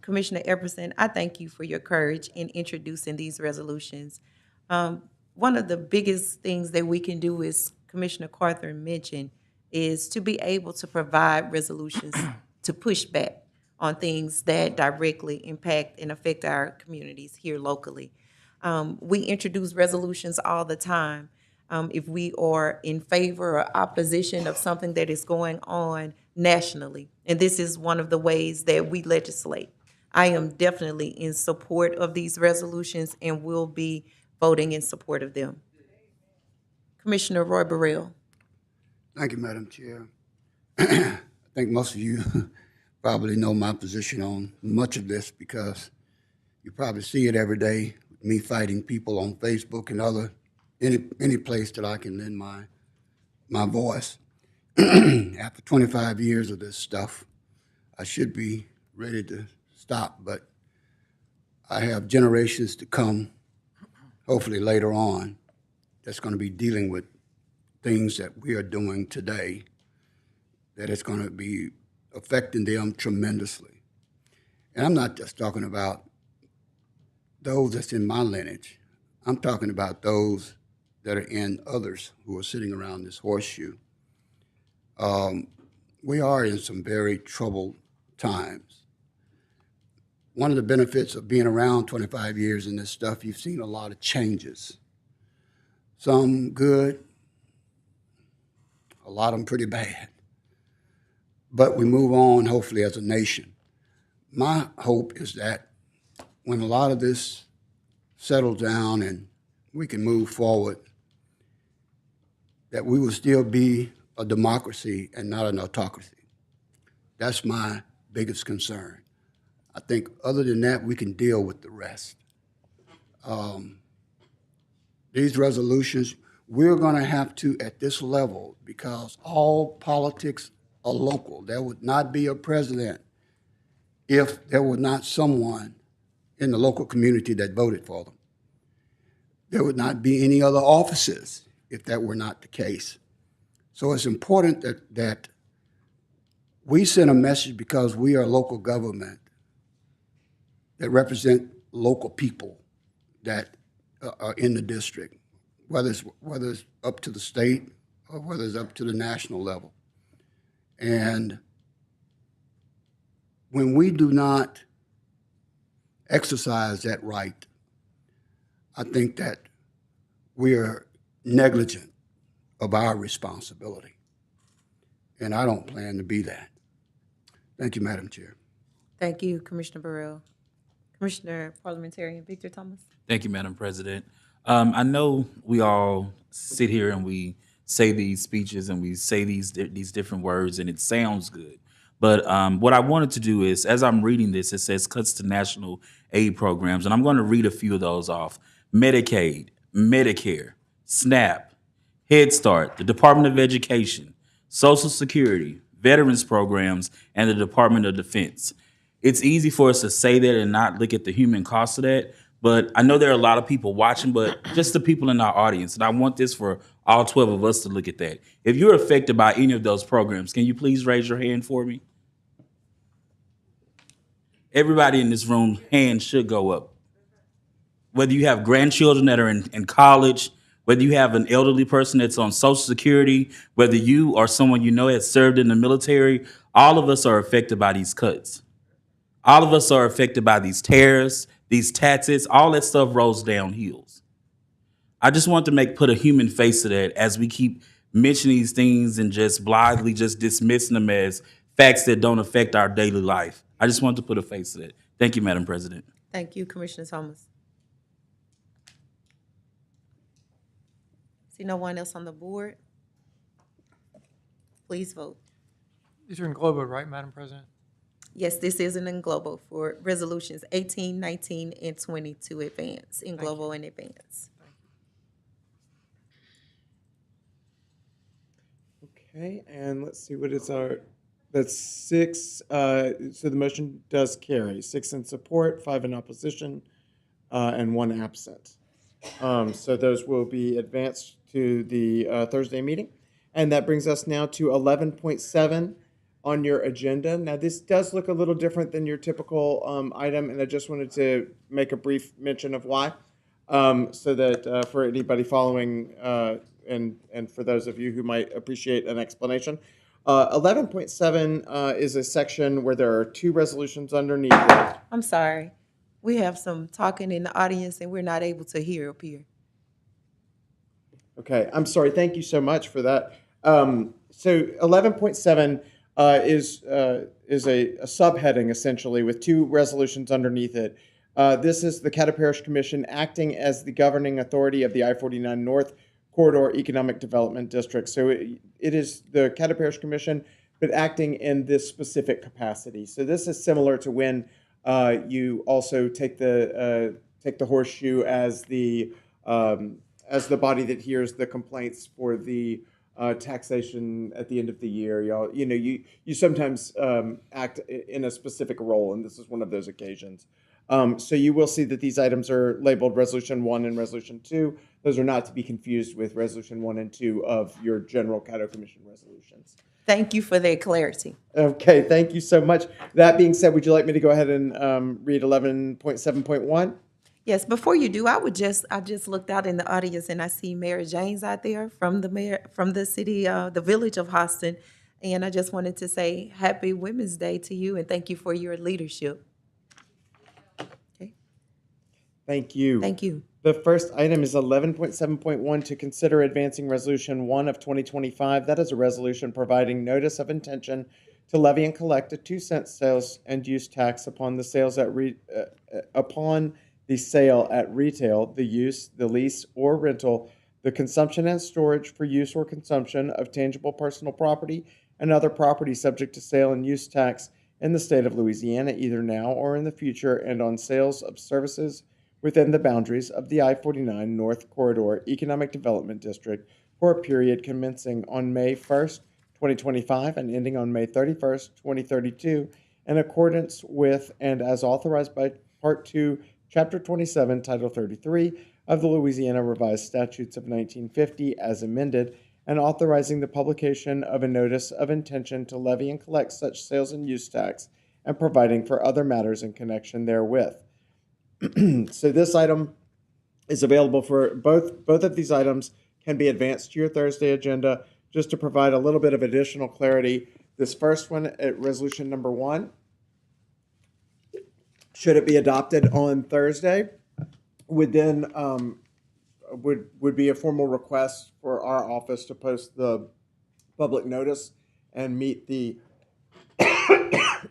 A: Commissioner Epperson, I thank you for your courage in introducing these resolutions. One of the biggest things that we can do, as Commissioner Carther mentioned, is to be able to provide resolutions to push back on things that directly impact and affect our communities here locally. We introduce resolutions all the time. If we are in favor or opposition of something that is going on nationally, and this is one of the ways that we legislate. I am definitely in support of these resolutions and will be voting in support of them. Commissioner Roy Burrell.
K: Thank you, Madam Chair. I think most of you probably know my position on much of this because you probably see it every day, me fighting people on Facebook and any place that I can lend my voice. After 25 years of this stuff, I should be ready to stop, but I have generations to come, hopefully later on, that's going to be dealing with things that we are doing today that is going to be affecting them tremendously. And I'm not just talking about those that's in my lineage. I'm talking about those that are in others who are sitting around this horseshoe. We are in some very troubled times. One of the benefits of being around 25 years in this stuff, you've seen a lot of changes. Some good, a lot of them pretty bad. But we move on, hopefully, as a nation. My hope is that when a lot of this settles down and we can move forward, that we will still be a democracy and not an autocracy. That's my biggest concern. I think other than that, we can deal with the rest. These resolutions, we're going to have to, at this level, because all politics are local. There would not be a president if there were not someone in the local community that voted for them. There would not be any other offices if that were not the case. So it's important that we send a message because we are local government that represent local people that are in the district, whether it's up to the state or whether it's up to the national level. And when we do not exercise that right, I think that we are negligent of our responsibility. And I don't plan to be that. Thank you, Madam Chair.
A: Thank you, Commissioner Burrell. Commissioner Parliamentarian Victor Thomas.
I: Thank you, Madam President. I know we all sit here and we say these speeches and we say these different words, and it sounds good. But what I wanted to do is, as I'm reading this, it says cuts to national aid programs, and I'm going to read a few of those off. Medicaid, Medicare, SNAP, Head Start, the Department of Education, Social Security, Veterans Programs, and the Department of Defense. It's easy for us to say that and not look at the human cost of that, but I know there are a lot of people watching, but just the people in our audience, and I want this for all 12 of us to look at that. If you're affected by any of those programs, can you please raise your hand for me? Everybody in this room, hand should go up. Whether you have grandchildren that are in college, whether you have an elderly person that's on Social Security, whether you or someone you know has served in the military, all of us are affected by these cuts. All of us are affected by these tariffs, these taxes, all that stuff rolls down hills. I just want to put a human face to that as we keep mentioning these things and just blithely just dismissing them as facts that don't affect our daily life. I just want to put a face to that. Thank you, Madam President.
A: Thank you, Commissioner Thomas. See no one else on the board? Please vote.
E: These are in Globo, right, Madam President?
A: Yes, this is an in global for resolutions 18, 19, and 20 to advance, in global and advance.
B: Okay, and let's see what is that's 6, so the motion does carry. 6 in support, 5 in opposition, and 1 absent. So those will be advanced to the Thursday meeting. And that brings us now to 11.7 on your agenda. Now, this does look a little different than your typical item, and I just wanted to make a brief mention of why, so that for anybody following and for those of you who might appreciate an explanation. 11.7 is a section where there are 2 resolutions underneath it.
A: I'm sorry. We have some talking in the audience and we're not able to hear up here.
B: Okay, I'm sorry. Thank you so much for that. So 11.7 is a subheading, essentially, with 2 resolutions underneath it. This is the Caddo Parish Commission acting as the governing authority of the I-49 North Corridor Economic Development District. So it is the Caddo Parish Commission, but acting in this specific capacity. So this is similar to when you also take the horseshoe as the body that hears the complaints for the taxation at the end of the year. You sometimes act in a specific role, and this is one of those occasions. So you will see that these items are labeled Resolution 1 and Resolution 2. Those are not to be confused with Resolution 1 and 2 of your general Caddo Commission resolutions.
A: Thank you for that clarity.
B: Okay, thank you so much. That being said, would you like me to go ahead and read 11.7.1?
A: Yes, before you do, I just looked out in the audience and I see Mayor James out there from the city, the village of Austin. And I just wanted to say Happy Women's Day to you and thank you for your leadership. Okay.
B: Thank you.
A: Thank you.
B: The first item is 11.7.1 to consider advancing Resolution 1 of 2025. That is a resolution providing notice of intention to levy and collect a 2-cent sales and use tax upon the sales upon the sale at retail, the use, the lease, or rental, the consumption and storage for use or consumption of tangible personal property and other property subject to sale and use tax in the state of Louisiana, either now or in the future, and on sales of services within the boundaries of the I-49 North Corridor Economic Development District for a period commencing on May 1st, 2025 and ending on May 31st, 2032, in accordance with and as authorized by Part 2, Chapter 27, Title 33 of the Louisiana Revised Statutes of 1950 as amended, and authorizing the publication of a notice of intention to levy and collect such sales and use tax and providing for other matters in connection therewith. So this item is available for both of these items can be advanced to your Thursday agenda. Just to provide a little bit of additional clarity, this first one at resolution number 1, should it be adopted on Thursday, would then would be a formal request for our office to post the public notice and meet the,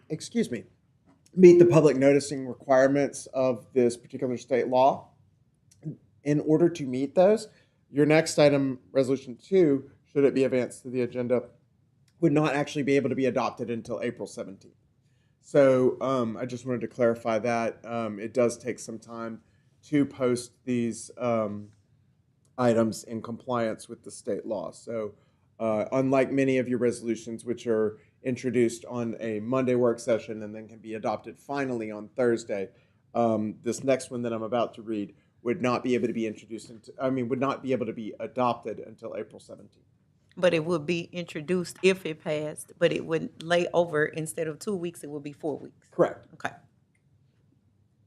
B: excuse me, meet the public noticing requirements of this particular state law. In order to meet those, your next item, Resolution 2, should it be advanced to the agenda, would not actually be able to be adopted until April 17th. So I just wanted to clarify that. It does take some time to post these items in compliance with the state law. So unlike many of your resolutions, which are introduced on a Monday work session and then can be adopted finally on Thursday, this next one that I'm about to read would not be able to be would not be able to be adopted until April 17th.
A: But it would be introduced if it passed, but it would lay over, instead of 2 weeks, it would be 4 weeks.
B: Correct.
A: Okay.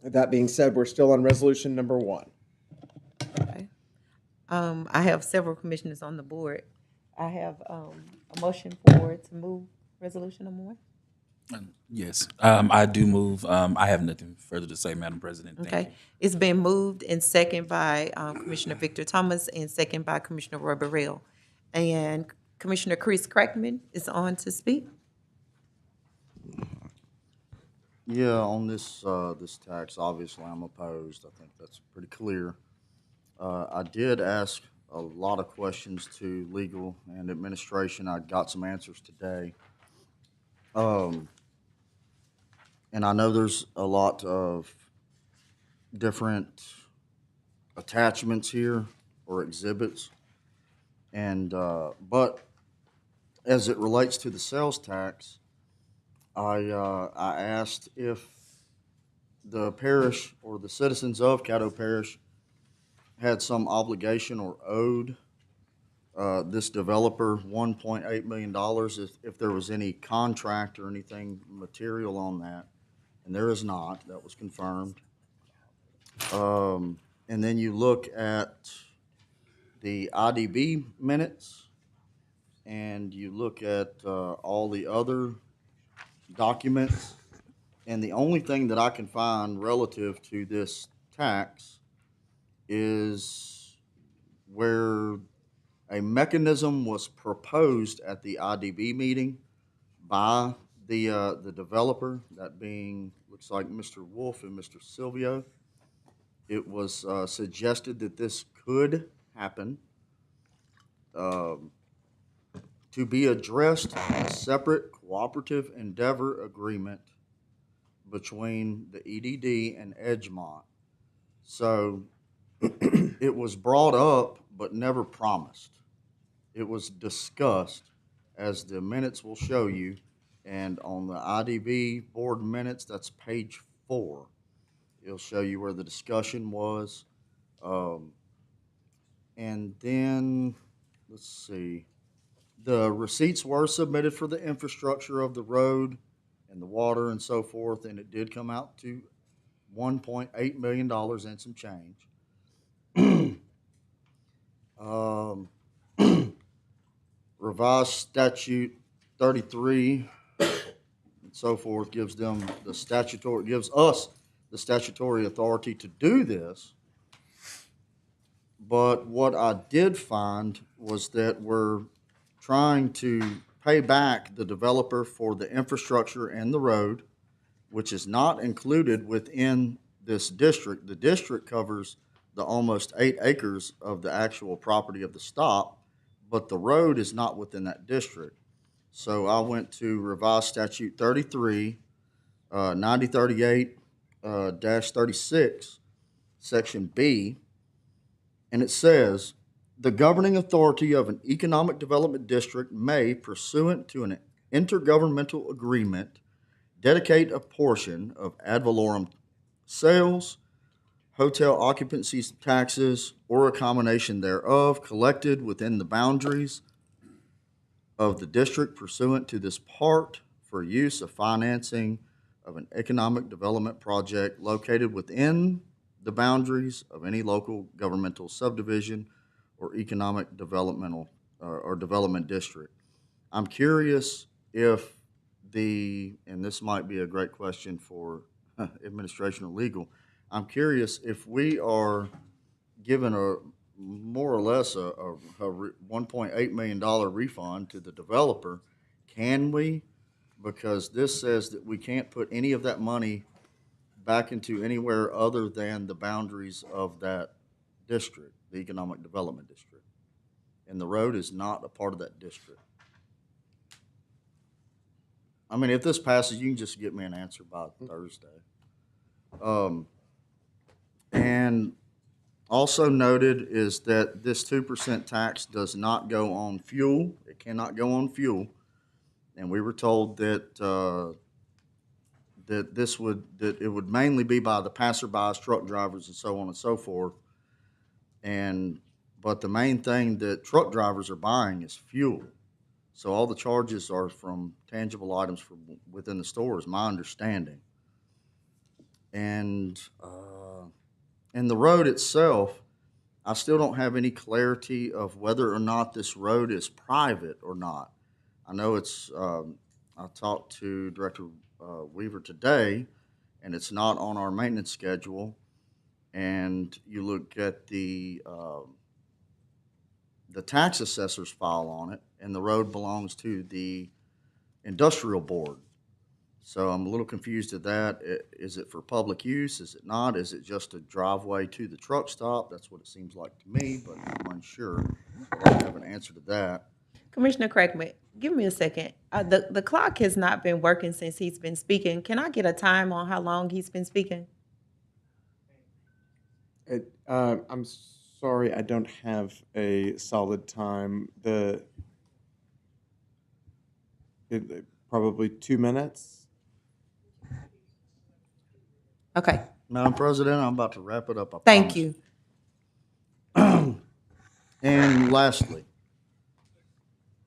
B: That being said, we're still on resolution number 1.
A: Okay. I have several commissioners on the board. I have a motion to move resolution number 1.
I: Yes, I do move. I have nothing further to say, Madam President. Thank
A: Okay.
I: you.
A: It's been moved and second by Commissioner Victor Thomas and second by Commissioner Roy Burrell. And Commissioner Chris Crackman is on to speak.
N: Yeah, on this this tax, obviously I'm opposed. I think that's pretty clear. I did ask a lot of questions to legal and administration. I got some answers today. And I know there's a lot of different attachments here or exhibits. And, but as it relates to the sales tax, I asked if the parish or the citizens of Caddo Parish had some obligation or owed this developer $1.8 million, if there was any contract or anything material on that. And there is not. That was confirmed. And then you look at the IDB minutes, and you look at all the other documents, and the only thing that I can find relative to this tax is where a mechanism was proposed at the IDB meeting by the developer, that being, looks like Mr. Wolf and Mr. Silvio. It was suggested that this could happen to be addressed in a separate cooperative endeavor agreement between the EDD and Edgemont. So it was brought up but never promised. It was discussed, as the minutes will show you, and on the IDB board minutes, that's page 4. It'll show you where the discussion was. And then, let's see, the receipts were submitted for the infrastructure of the road and the water and so forth, and it did come out to $1.8 million and some change. Revised statute 33 and so forth gives us the statutory authority to do this. But what I did find was that we're trying to pay back the developer for the infrastructure and the road, which is not included within this district. The district covers the almost 8 acres of the actual property of the stop, but the road is not within that district. So I went to revised statute 33, 9038-36, section B, and it says, the governing authority of an economic development district may, pursuant to an intergovernmental agreement, dedicate a portion of ad valorem sales, hotel occupancy taxes, or a combination thereof collected within the boundaries of the district pursuant to this part for use of financing of an economic development project located within the boundaries of any local governmental subdivision or economic developmental or development district. I'm curious if and this might be a great question for administration or legal, I'm curious if we are given more or less a $1.8 million refund to the developer. Can we? Because this says that we can't put any of that money back into anywhere other than the boundaries of that district, the Economic Development District. And the road is not a part of that district. I mean, if this passes, you can just get me an answer by Thursday. And also noted is that this 2% tax does not go on fuel. It cannot go on fuel. And we were told that that it would mainly be by the passerbys, truck drivers, and so on and so forth. But the main thing that truck drivers are buying is fuel. So all the charges are from tangible items from within the store, is my understanding. And the road itself, I still don't have any clarity of whether or not this road is private or not. I know it's, I talked to Director Weaver today, and it's not on our maintenance schedule. And you look at the tax assessor's file on it, and the road belongs to the industrial board. So I'm a little confused at that. Is it for public use? Is it not? Is it just a driveway to the truck stop? That's what it seems like to me, but I'm unsure. I don't have an answer to that.
A: Commissioner Crackman, give me a second. The clock has not been working since he's been speaking. Can I get a time on how long he's been speaking?
B: I'm sorry, I don't have a solid time. Probably 2 minutes.
A: Okay,
N: Madam President, I'm about to wrap it up. I
A: thank
N: promise.
A: you.
N: And lastly,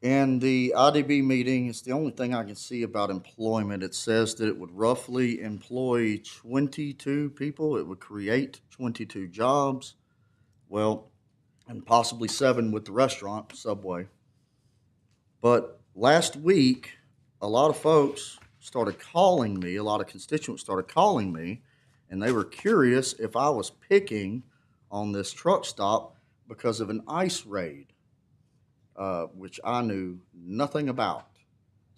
N: in the IDB meeting, it's the only thing I can see about employment. It says that it would roughly employ 22 people. It would create 22 jobs. Well, and possibly 7 with the restaurant, Subway. But last week, a lot of folks started calling me, a lot of constituents started calling me, and they were curious if I was picking on this truck stop because of an ICE raid, which I knew nothing about.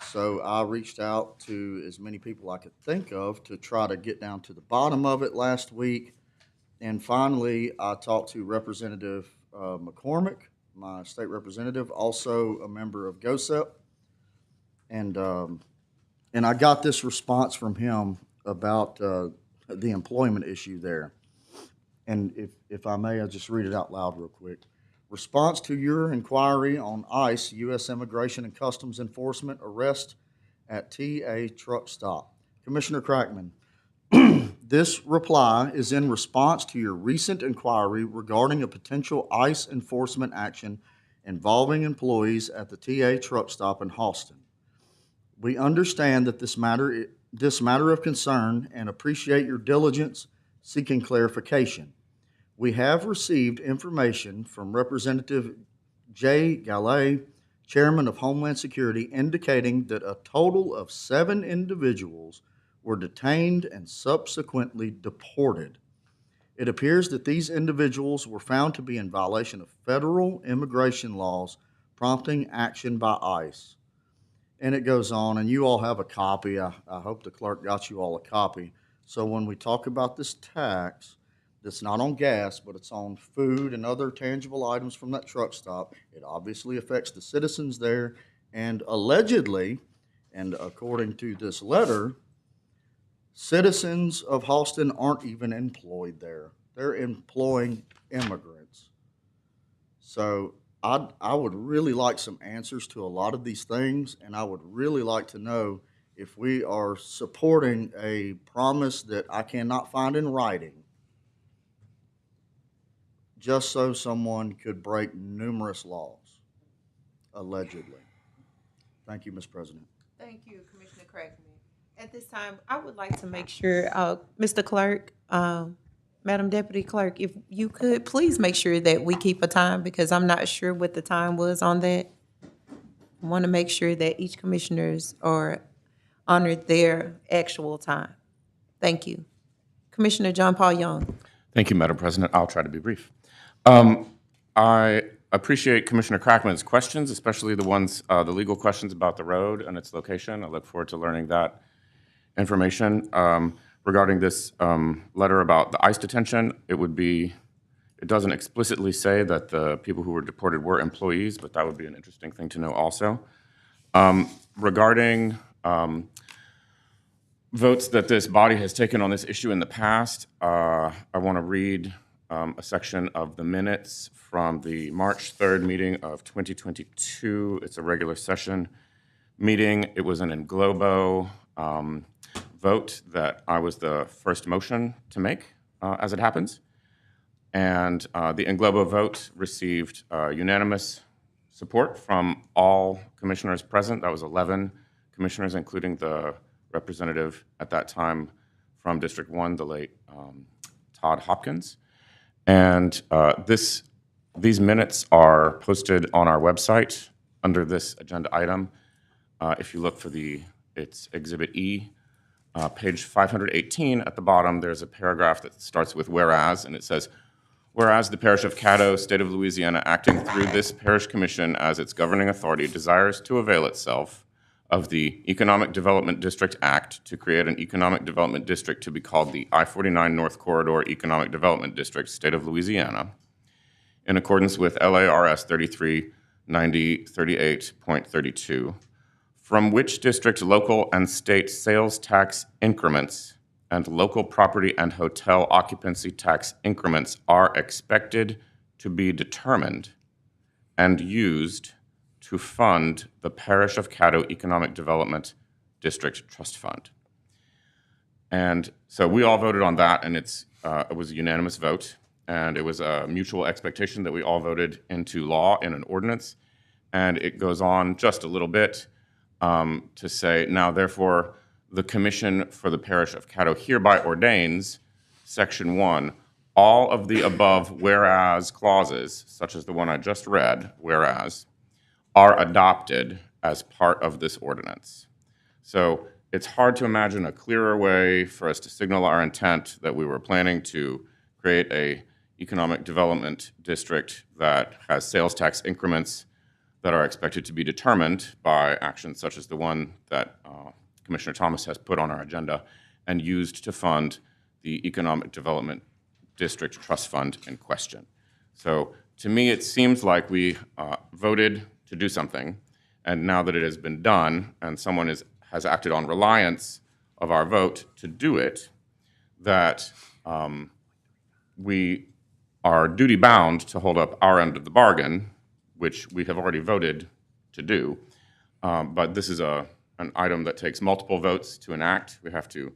N: So I reached out to as many people I could think of to try to get down to the bottom of it last week. And finally, I talked to Representative McCormick, my state representative, also a member of GOSEP. And I got this response from him about the employment issue there. And if I may, I'll just read it out loud real quick. Response to your inquiry on ICE, U.S. Immigration and Customs Enforcement arrest at TA truck stop. Commissioner Crackman, this reply is in response to your recent inquiry regarding a potential ICE enforcement action involving employees at the TA truck stop in Halston. We understand that this matter of concern and appreciate your diligence seeking clarification. We have received information from Representative Jay Galley, Chairman of Homeland Security, indicating that a total of 7 individuals were detained and subsequently deported. It appears that these individuals were found to be in violation of federal immigration laws, prompting action by ICE. And it goes on, and you all have a copy. I hope the clerk got you all a copy. So when we talk about this tax, that's not on gas, but it's on food and other tangible items from that truck stop, it obviously affects the citizens there. And allegedly, and according to this letter, citizens of Halston aren't even employed there. They're employing immigrants. So I would really like some answers to a lot of these things, and I would really like to know if we are supporting a promise that I cannot find in writing, just so someone could break numerous laws, allegedly. Thank you, Mr. President.
A: Thank you, Commissioner Crackman. At this time, I would like to make sure, Mr. Clerk, Madam Deputy Clerk, if you could, please make sure that we keep a time, because I'm not sure what the time was on that. I want to make sure that each commissioners are honored their actual time. Thank you. Commissioner John Paul Young.
H: Thank you, Madam President. I'll try to be brief. I appreciate Commissioner Crackman's questions, especially the ones, the legal questions about the road and its location. I look forward to learning that information. Regarding this letter about the ICE detention, it doesn't explicitly say that the people who were deported were employees, but that would be an interesting thing to know also. Regarding votes that this body has taken on this issue in the past, I want to read a section of the minutes from the March 3rd meeting of 2022. It's a regular session meeting. It was an in globo vote that I was the first motion to make, as it happens. And the in globo vote received unanimous support from all commissioners present. That was 11 commissioners, including the representative at that time from District 1, the late Todd Hopkins. And these minutes are posted on our website under this agenda item. If you look for it's Exhibit E, page 518 at the bottom, there's a paragraph that starts with whereas, and it says, whereas the Parish of Caddo, State of Louisiana, acting through this parish commission as its governing authority, desires to avail itself of the Economic Development District Act to create an economic development district to be called the I-49 North Corridor Economic Development District, State of Louisiana, in accordance with LARS 339038.32, from which district local and state sales tax increments and local property and hotel occupancy tax increments are expected to be determined and used to fund the Parish of Caddo Economic Development District Trust Fund. And so we all voted on that, and it was a unanimous vote, and it was a mutual expectation that we all voted into law in an ordinance. And it goes on just a little bit to say, now therefore, the Commission for the Parish of Caddo hereby ordains, Section 1, all of the above whereas clauses, such as the one I just read, whereas, are adopted as part of this ordinance. So it's hard to imagine a clearer way for us to signal our intent that we were planning to create a economic development district that has sales tax increments that are expected to be determined by actions such as the one that Commissioner Thomas has put on our agenda and used to fund the Economic Development District Trust Fund in question. So to me, it seems like we voted to do something, and now that it has been done and someone has acted on reliance of our vote to do it, that we are duty-bound to hold up our end of the bargain, which we have already voted to do. But this is an item that takes multiple votes to enact. We have to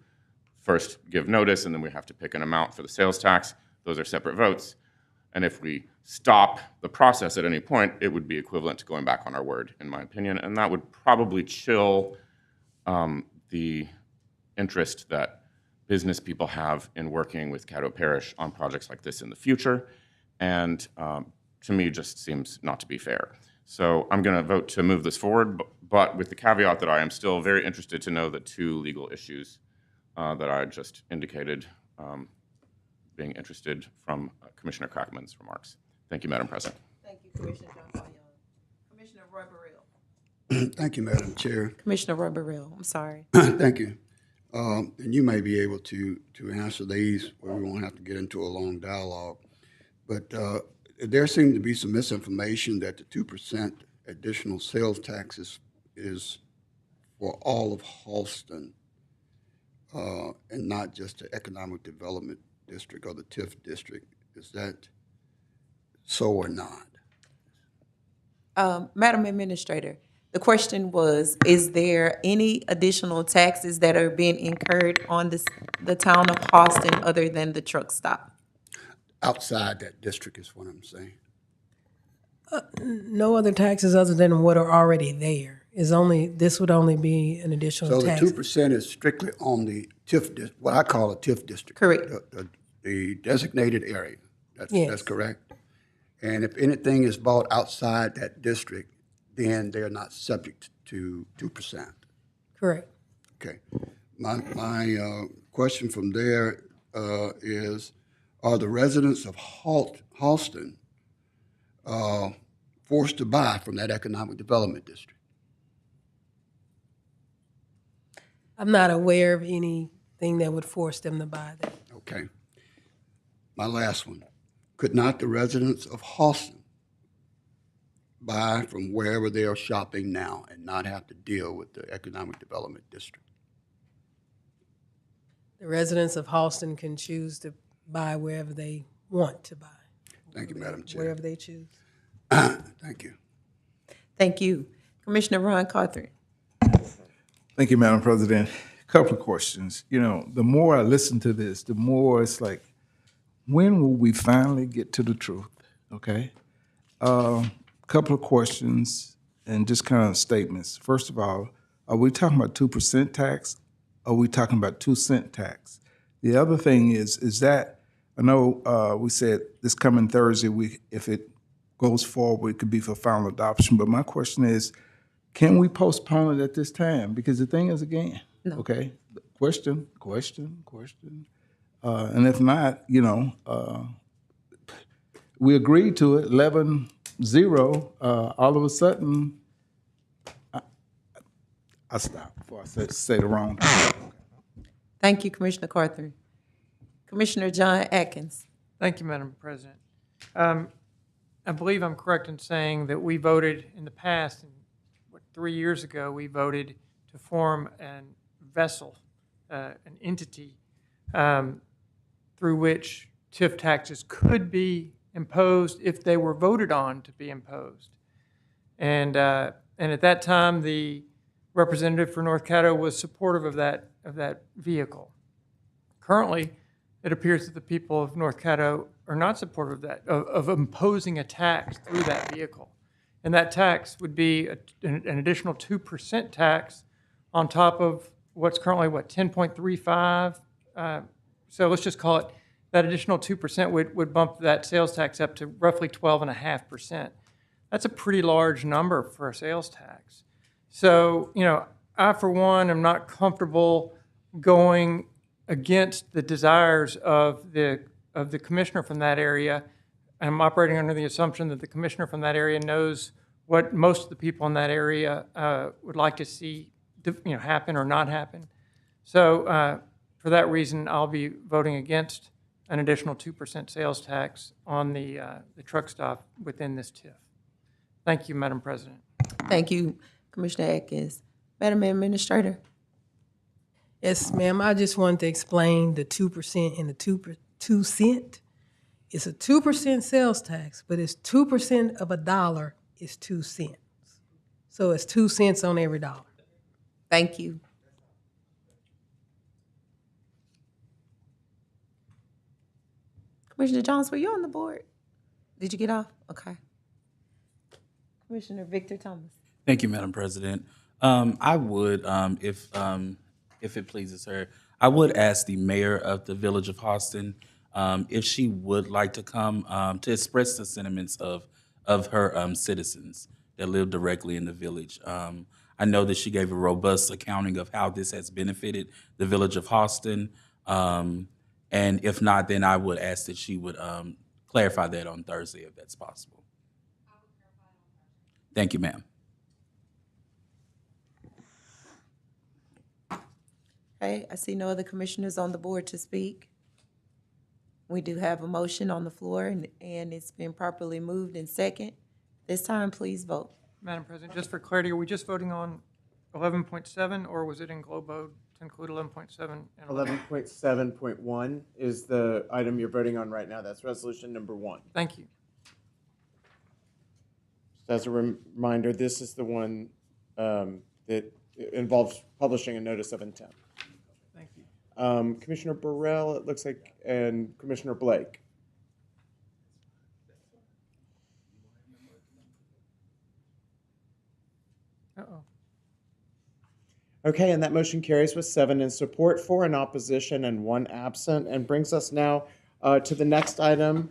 H: first give notice, and then we have to pick an amount for the sales tax. Those are separate votes. And if we stop the process at any point, it would be equivalent to going back on our word, in my opinion. And that would probably chill the interest that business people have in working with Caddo Parish on projects like this in the future. And to me, just seems not to be fair. So I'm going to vote to move this forward, but with the caveat that I am still very interested to know the two legal issues that I just indicated, being interested from Commissioner Crackman's remarks. Thank you, Madam President.
A: Thank you, Commissioner John. Commissioner Roy Burrell.
K: Thank you, Madam Chair.
A: Commissioner Roy Burrell, I'm sorry.
K: Thank you. And you may be able to answer these where we won't have to get into a long dialogue. But there seemed to be some misinformation that the 2% additional sales taxes is for all of Halston and not just the Economic Development District or the TIF district. Is that so or not?
A: Madam Administrator, the question was, is there any additional taxes that are being incurred on the town of Halston other than the truck stop?
K: Outside that district is what I'm saying.
G: No other taxes other than what are already there. This would only be an additional
K: So
G: tax.
K: the 2% is strictly on the TIF, what I call a TIF district.
A: Correct.
K: The designated area.
G: Yes.
K: That's correct. And if anything is bought outside that district, then they're not subject to 2%.
G: Correct.
K: Okay. My question from there is, are the residents of Halston forced to buy from that economic development district?
G: I'm not aware of anything that would force them to buy that.
K: Okay. My last one. Could not the residents of Halston buy from wherever they are shopping now and not have to deal with the economic development district?
G: The residents of Halston can choose to buy wherever they want to buy.
K: Thank you, Madam Chair.
G: Wherever they choose.
K: Thank you.
A: Thank you. Commissioner Ron Carthen.
J: Thank you, Madam President. Couple of questions. You know, the more I listen to this, the more it's like, when will we finally get to the truth? Okay. Couple of questions and just kind of statements. First of all, are we talking about 2% tax? Are we talking about 2-cent tax? The other thing is that I know we said this coming Thursday, if it goes forward, it could be for final adoption. But my question is, can we postpone it at this time? Because the thing is, again, okay, question. And if not, you know, we agreed to it, 11-0. All of a sudden, I stop before I say the wrong thing.
A: Thank you, Commissioner Carthen. Commissioner John Atkins.
E: Thank you, Madam President. I believe I'm correct in saying that we voted in the past, and 3 years ago, we voted to form a vessel, an entity through which TIF taxes could be imposed if they were voted on to be imposed. And at that time, the representative for North Caddo was supportive of that vehicle. Currently, it appears that the people of North Caddo are not supportive of that, of imposing a tax through that vehicle. And that tax would be an additional 2% tax on top of what's currently, 10.35? So let's just call it, that additional 2% would bump that sales tax up to roughly 12.5%. That's a pretty large number for a sales tax. So, you know, I, for one, am not comfortable going against the desires of the commissioner from that area. I'm operating under the assumption that the commissioner from that area knows what most of the people in that area would like to see, happen or not happen. So for that reason, I'll be voting against an additional 2% sales tax on the truck stop within this TIF. Thank you, Madam President.
A: Thank you, Commissioner Atkins. Madam Administrator.
G: Yes, ma'am. I just wanted to explain the 2% and the 2 cent. It's a 2% sales tax, but it's 2% of a dollar is 2 cents. So it's 2 cents on every dollar.
A: Thank you. Commissioner Jones, were you on the board? Did you get off? Okay. Commissioner Victor Thomas.
I: Thank you, Madam President. I would, if it pleases her, I would ask the mayor of the Village of Halston if she would like to come to express the sentiments of her citizens that live directly in the village. I know that she gave a robust accounting of how this has benefited the Village of Halston. And if not, then I would ask that she would clarify that on Thursday if that's possible. Thank you, ma'am.
A: Okay, I see no other commissioners on the board to speak. We do have a motion on the floor, and it's been properly moved and second. This time, please vote.
E: Madam President, just for clarity, are we just voting on 11.7, or was it in Globo to include 11.7 and
B: 11.7.1 is the item you're voting on right now. That's resolution number 1.
E: Thank you.
B: As a reminder, this is the one that involves publishing a notice of intent.
E: Thank you.
B: Commissioner Burrell, it looks like, and Commissioner Blake.
E: Uh-oh.
B: Okay, and that motion carries with 7 in support, 4 in opposition, and 1 absent, and brings us now to the next item,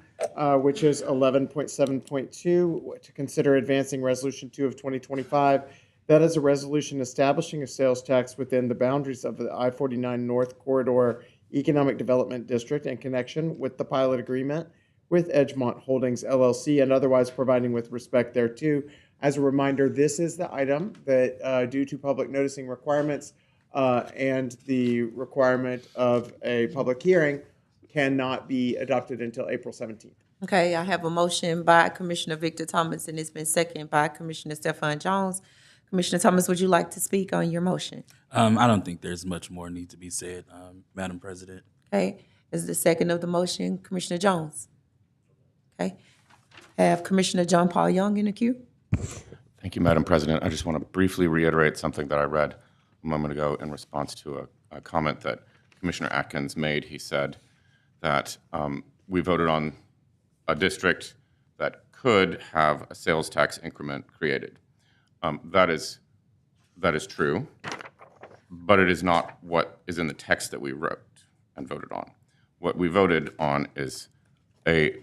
B: which is 11.7.2, to consider advancing Resolution 2 of 2025. That is a resolution establishing a sales tax within the boundaries of the I-49 North Corridor Economic Development District in connection with the pilot agreement with Edgemont Holdings LLC and otherwise providing with respect thereto. As a reminder, this is the item that, due to public noticing requirements and the requirement of a public hearing, cannot be adopted until April 17th.
A: Okay, I have a motion by Commissioner Victor Thomas, and it's been seconded by Commissioner Stefan Jones. Commissioner Thomas, would you like to speak on your motion?
I: I don't think there's much more need to be said, Madam President.
A: Okay, is the second of the motion Commissioner Jones? Okay, have Commissioner John Paul Young in the queue?
H: Thank you, Madam President. I just want to briefly reiterate something that I read a moment ago in response to a comment that Commissioner Atkins made. He said that we voted on a district that could have a sales tax increment created. That is true, but it is not what is in the text that we wrote and voted on. What we voted on is an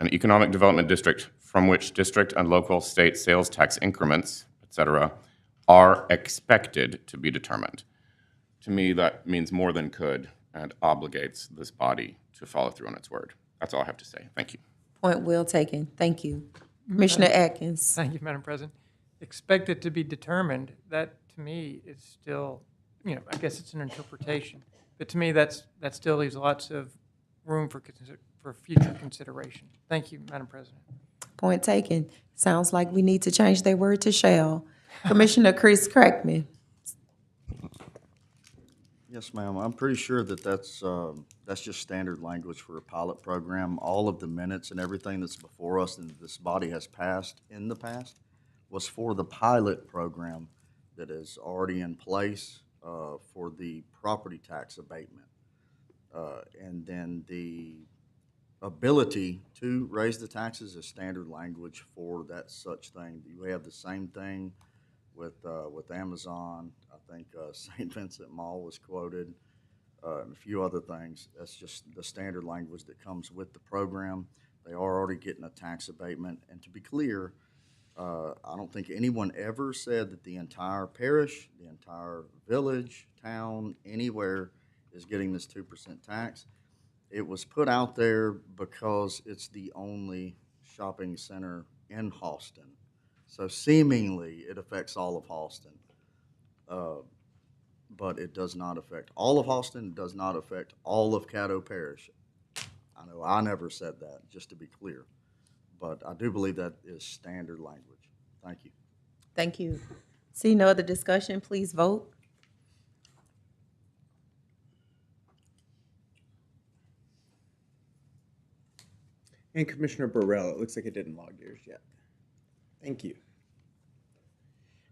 H: economic development district from which district and local state sales tax increments, et cetera, are expected to be determined. To me, that means more than could and obligates this body to follow through on its word. That's all I have to say. Thank you.
A: Point well taken. Thank you. Commissioner Atkins.
E: Thank you, Madam President. Expected to be determined, that to me is still, I guess it's an interpretation. But to me, that still leaves lots of room for future consideration. Thank you, Madam President.
A: Point taken. Sounds like we need to change their word to shall. Commissioner Chris Crackman.
N: Yes, ma'am. I'm pretty sure that that's just standard language for a pilot program. All of the minutes and everything that's before us and this body has passed in the past was for the pilot program that is already in place for the property tax abatement. And then the ability to raise the taxes is standard language for that such thing. You have the same thing with Amazon. I think St. Vincent Mall was quoted, and a few other things. That's just the standard language that comes with the program. They are already getting a tax abatement. And to be clear, I don't think anyone ever said that the entire parish, the entire village, town, anywhere is getting this 2% tax. It was put out there because it's the only shopping center in Halston. So seemingly it affects all of Halston. But it does not affect all of Halston. It does not affect all of Caddo Parish. I know I never said that, just to be clear. But I do believe that is standard language. Thank you.
A: Thank you. See no other discussion, please vote.
B: And Commissioner Burrell, it looks like it didn't log yours yet. Thank you.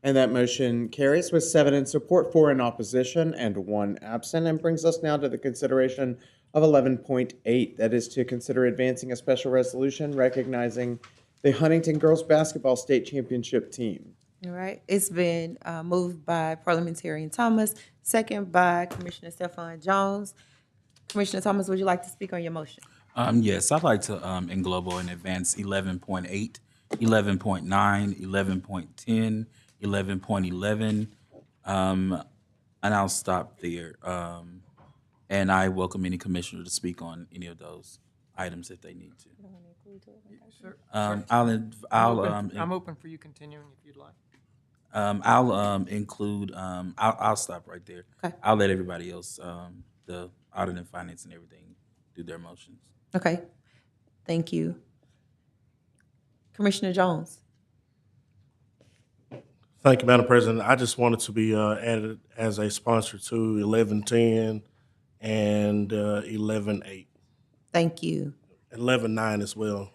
B: And that motion carries with 7 in support, 4 in opposition, and 1 absent, and brings us now to the consideration of 11.8. That is to consider advancing a special resolution recognizing the Huntington Girls Basketball State Championship team.
A: All right, it's been moved by Parliamentarian Thomas, second by Commissioner Stefan Jones. Commissioner Thomas, would you like to speak on your motion?
I: Yes, I'd like to englobo and advance 11.8, 11.9, 11.10, 11.11, and I'll stop there. And I welcome any commissioner to speak on any of those items if they need to.
E: Sir,
I: I'm
E: open for you continuing if you'd like.
I: I'll include. I'll stop right there.
A: Okay.
I: I'll let everybody else, the audit and finance and everything, do their motions.
A: Okay, thank you. Commissioner Jones.
L: Thank you, Madam President. I just wanted to be added as a sponsor to 1110 and 11.8.
A: Thank you.
L: 11.9 as well.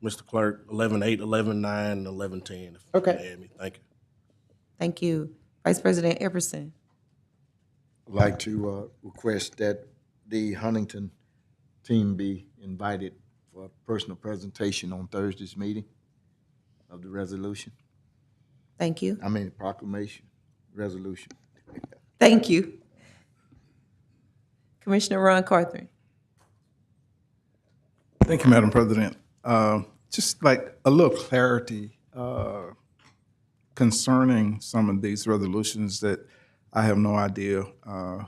L: Mr. Clerk, 11.8, 11.9, and 11.10.
B: Okay.
L: Add me. Thank you.
A: Thank you. Vice President Epperson.
O: I'd like to request that the Huntington team be invited for a personal presentation on Thursday's meeting of the resolution.
A: Thank you.
O: Proclamation, resolution.
A: Thank you. Commissioner Ron Carthen.
J: Thank you, Madam President. Just like a little clarity concerning some of these resolutions that I have no idea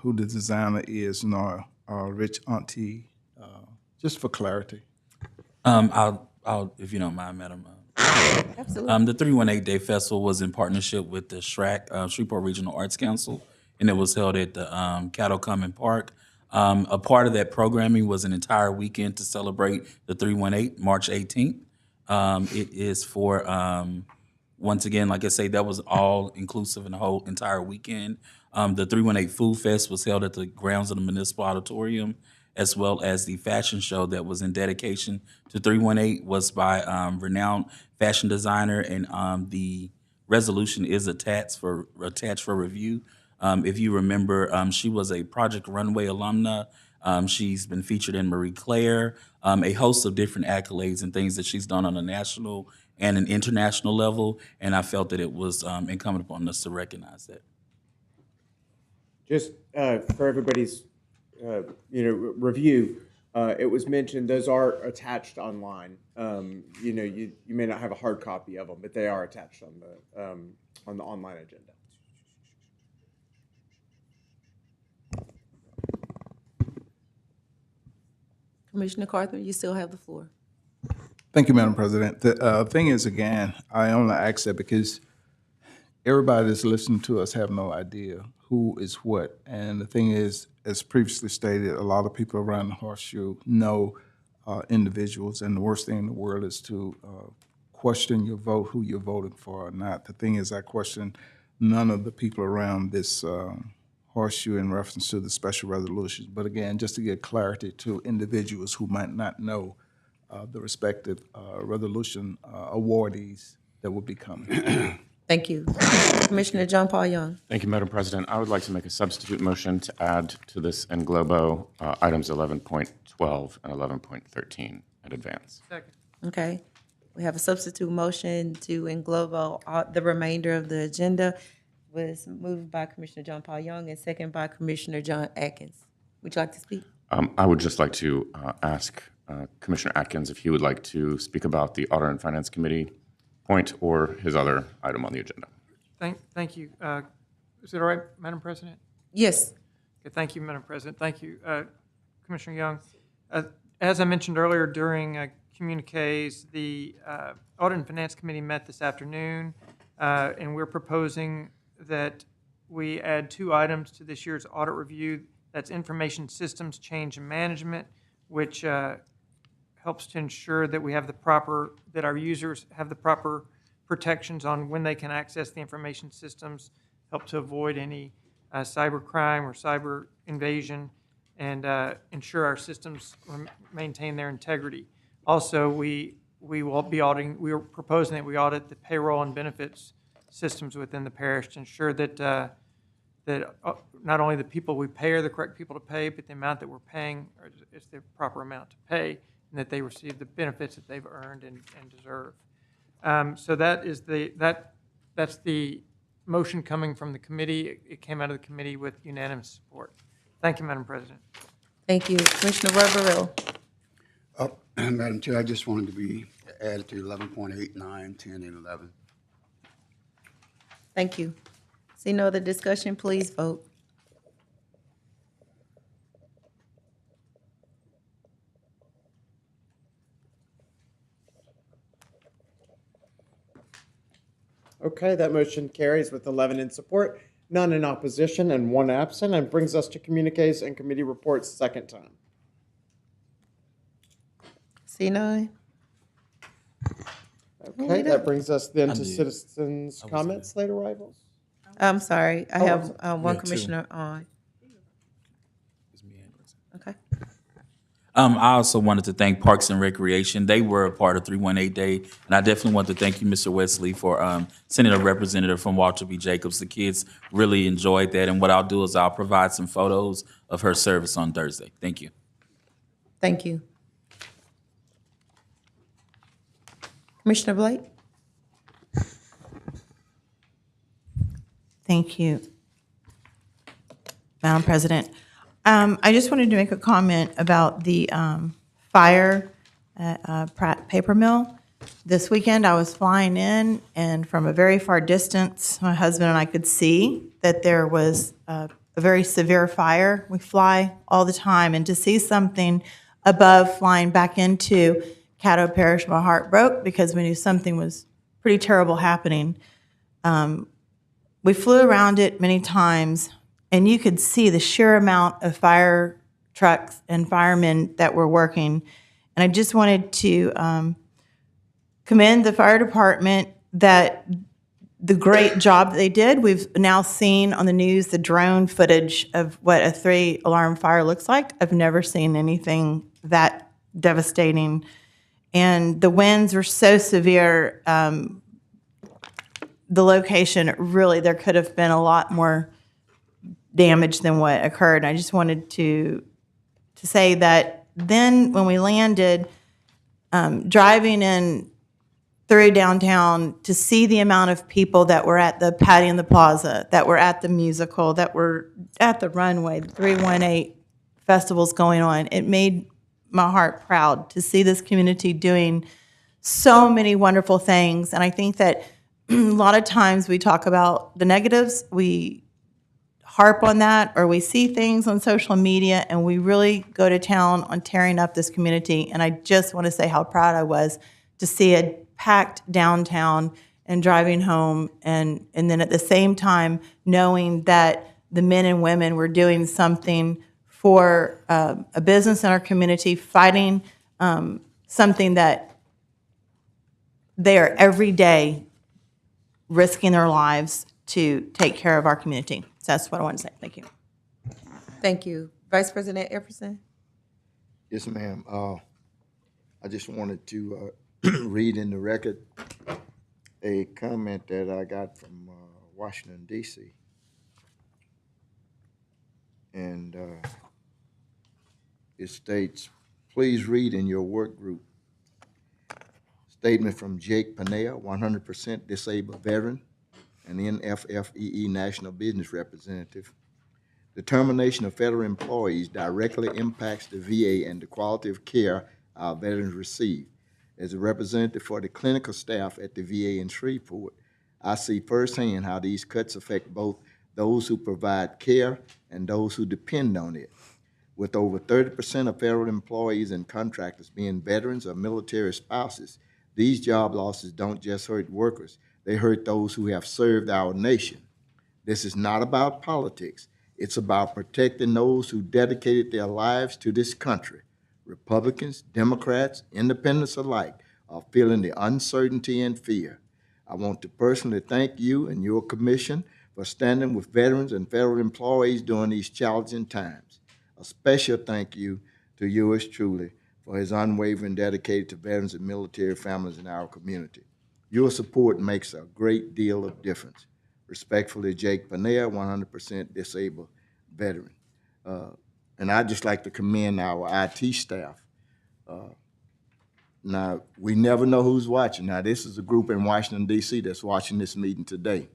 J: who the designer is, nor Rich Auntie Just for clarity.
I: I'll, if you don't mind, Madam.
A: Absolutely.
I: The 318 Day Festival was in partnership with the Shreveport Regional Arts Council, and it was held at the Cattle Common Park. A part of that programming was an entire weekend to celebrate the 318, March 18th. It is for, once again, like I say, that was all inclusive in the whole entire weekend. The 318 Food Fest was held at the grounds of the Municipal Auditorium, as well as the fashion show that was in dedication to 318 was by renowned fashion designer, and the resolution is attached for review. If you remember, she was a Project Runway alumna. She's been featured in Marie Claire, a host of different accolades and things that she's done on a national and an international level, and I felt that it was incumbent upon us to recognize that.
B: Just for everybody's review, it was mentioned those are attached online. You may not have a hard copy of them, but they are attached on the online agenda.
A: Commissioner Carter, you still have the floor.
J: Thank you, Madam President. The thing is, again, I only ask that because everybody that's listening to us have no idea who is what. And the thing is, as previously stated, a lot of people around the horseshoe know individuals, and the worst thing in the world is to question your vote, who you're voting for or not. The thing is, I question none of the people around this horseshoe in reference to the special resolutions. But again, just to get clarity to individuals who might not know the respective resolution awardees that will be coming.
A: Thank you. Commissioner John Paul Young.
H: Thank you, Madam President. I would like to make a substitute motion to add to this en globo items 11.12 and 11.13 in advance.
E: Second.
A: Okay. We have a substitute motion to englobe the remainder of the agenda. Was moved by Commissioner John Paul Young and second by Commissioner John Atkins. Would you like to speak?
H: I would just like to ask Commissioner Atkins if he would like to speak about the Audit and Finance Committee point or his other item on the agenda.
E: Thank you. Is it all right, Madam President?
A: Yes.
E: Okay, thank you, Madam President. Thank you, Commissioner Young. As I mentioned earlier during communiques, the Audit and Finance Committee met this afternoon, and we're proposing that we add 2 items to this year's audit review. That's information systems change and management, which helps to ensure that we have that our users have the proper protections on when they can access the information systems, help to avoid any cyber crime or cyber invasion, and ensure our systems maintain their integrity. Also, we are proposing that we audit the payroll and benefits systems within the parish to ensure that not only the people we pay are the correct people to pay, but the amount that we're paying is the proper amount to pay, and that they receive the benefits that they've earned and deserve. So that's the motion coming from the committee. It came out of the committee with unanimous support. Thank you, Madam President.
A: Thank you. Commissioner Reverell.
K: Madam Chair, I just wanted to be added to 11.8, 9, 10, and 11.
A: Thank you. See no other discussion, please vote.
B: Okay, that motion carries with 11 in support, none in opposition, and 1 absent, and brings us to communiques and committee reports second time.
A: See none?
B: Okay, that brings us then to citizens' comments, late arrivals.
A: I'm sorry, I have one
I: Yeah, 2.
A: commissioner on. Okay.
I: I also wanted to thank Parks and Recreation. They were a part of 318 Day, and I definitely want to thank you, Mr. Wesley, for sending a representative from Walter B. Jacobs. The kids really enjoyed that, and what I'll do is I'll provide some photos of her service on Thursday. Thank you.
A: Thank you. Commissioner Blake?
M: Thank you, Madam President. I just wanted to make a comment about the fire at Pratt Paper Mill. This weekend, I was flying in, and from a very far distance, my husband and I could see that there was a very severe fire. We fly all the time, and to see something above flying back into Caddo Parish, my heart broke because we knew something was pretty terrible happening. We flew around it many times, and you could see the sheer amount of fire trucks and firemen that were working. And I just wanted to commend the fire department that the great job that they did. We've now seen on the news the drone footage of what a 3-alarm fire looks like. I've never seen anything that devastating. And the winds were so severe. The location, really, there could have been a lot more damage than what occurred. And I just wanted to say that then when we landed, driving in through downtown to see the amount of people that were at the Patty in the Plaza, that were at the musical, that were at the runway, the 318 festivals going on, it made my heart proud to see this community doing so many wonderful things. And I think that a lot of times we talk about the negatives, we harp on that, or we see things on social media, and we really go to town on tearing up this community. And I just want to say how proud I was to see a packed downtown and driving home, and then at the same time knowing that the men and women were doing something for a business in our community, fighting something that they are every day risking their lives to take care of our community. So that's what I want to say. Thank you.
A: Thank you. Vice President Epperson?
O: Yes, ma'am. I just wanted to read in the record a comment that I got from Washington, D.C. And it states, please read in your work group. Statement from Jake Panea, 100% disabled veteran and NFFEE National Business Representative. The termination of federal employees directly impacts the VA and the quality of care our veterans receive. As a representative for the clinical staff at the VA in Shreveport, I see firsthand how these cuts affect both those who provide care and those who depend on it. With over 30% of federal employees and contractors being veterans or military spouses, these job losses don't just hurt workers, they hurt those who have served our nation. This is not about politics. It's about protecting those who dedicated their lives to this country. Republicans, Democrats, independents alike are feeling the uncertainty and fear. I want to personally thank you and your commission for standing with veterans and federal employees during these challenging times. A special thank you to yours truly for his unwavering dedication to veterans and military families in our community. Your support makes a great deal of difference. Respectfully, Jake Panea, 100% disabled veteran. And I'd just like to commend our IT staff. Now, we never know who's watching. Now, this is a group in Washington, D.C. that's watching this meeting today.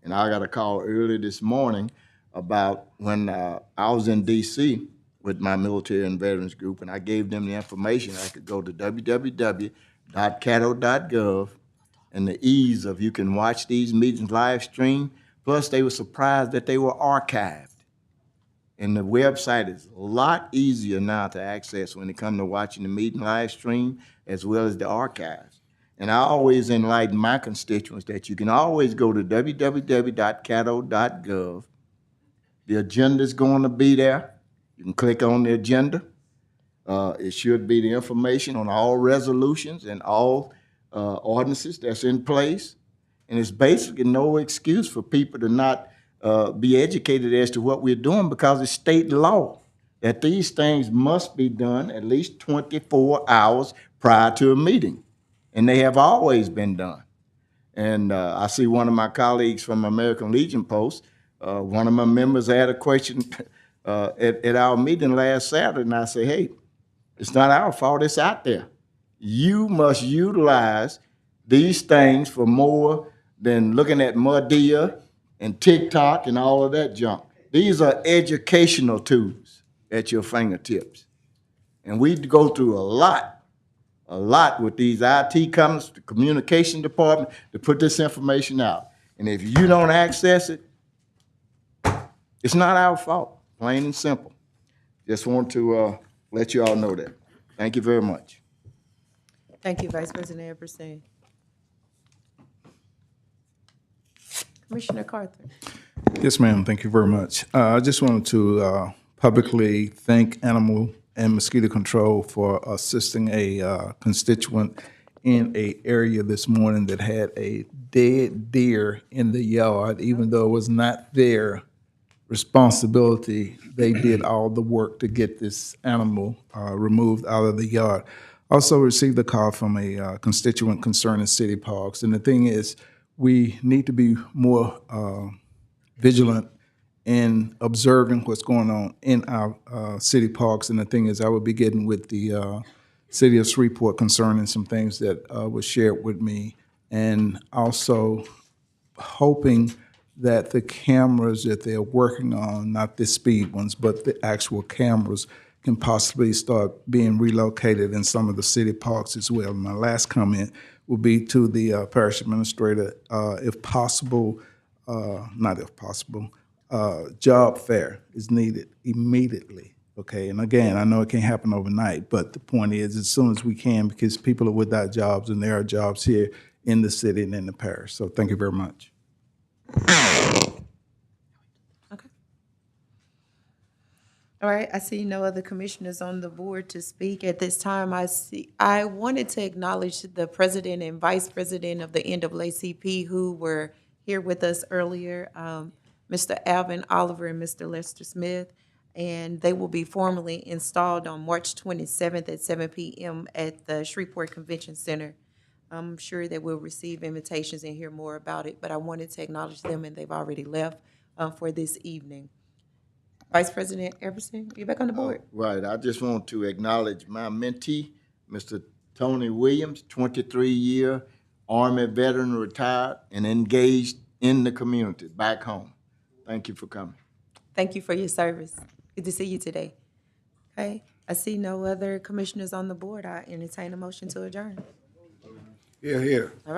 O: And I got a call early this morning about when I was in D.C. with my military and veterans group, and I gave them the information. I could go to www.caddo.gov, and the ease of you can watch these meetings live stream. Plus, they were surprised that they were archived. And the website is a lot easier now to access when it comes to watching the meeting live stream, as well as the archives. And I always enlighten my constituents that you can always go to www.caddo.gov. The agenda is going to be there. You can click on the agenda. It should be the information on all resolutions and all ordinances that's in place. And it's basically no excuse for people to not be educated as to what we're doing, because it's state law that these things must be done at least 24 hours prior to a meeting. And they have always been done. And I see one of my colleagues from American Legion Post, one of my members had a question at our meeting last Saturday, and I said, hey, it's not our fault, it's out there. You must utilize these things for more than looking at Madea and TikTok and all of that junk. These are educational tools at your fingertips. And we go through a lot with these IT companies, the communication department, to put this information out. And if you don't access it, it's not our fault, plain and simple. Just want to let you all know that.
N: Thank you very much.
A: Thank you, Vice President Epperson. Commissioner Carter.
J: Yes, ma'am. Thank you very much. I just wanted to publicly thank Animal and Mosquito Control for assisting a constituent in a area this morning that had a dead deer in the yard, even though it was not their responsibility. They did all the work to get this animal removed out of the yard. Also received a call from a constituent concerning city parks, and the thing is, we need to be more vigilant in observing what's going on in our city parks. And the thing is, I will be getting with the city of Shreveport concerning some things that was shared with me, and also hoping that the cameras that they're working on, not the speed ones, but the actual cameras, can possibly start being relocated in some of the city parks as well. My last comment will be to the parish administrator, if possible, not if possible, job fair is needed immediately, okay? And again, I know it can't happen overnight, but the point is, as soon as we can, because people are without jobs, and there are jobs here in the city and in the parish. So thank you very much.
A: Okay. All right, I see no other commissioners on the board to speak at this time. I wanted to acknowledge the president and vice president of the NAACP who were here with us earlier, Mr. Alvin Oliver and Mr. Lester Smith, and they will be formally installed on March 27th at 7 p.m. at the Shreveport Convention Center. I'm sure that we'll receive invitations and hear more about it, but I wanted to acknowledge them, and they've already left for this evening. Vice President Epperson, you back on the board?
N: Right. I just want to acknowledge my mentee, Mr. Tony Williams, 23-year Army veteran, retired and engaged in the community back home. Thank you for coming.
A: Thank you for your service. Good to see you today. Okay, I see no other commissioners on the board. I entertain a motion to adjourn.
K: Here, here.
A: All right.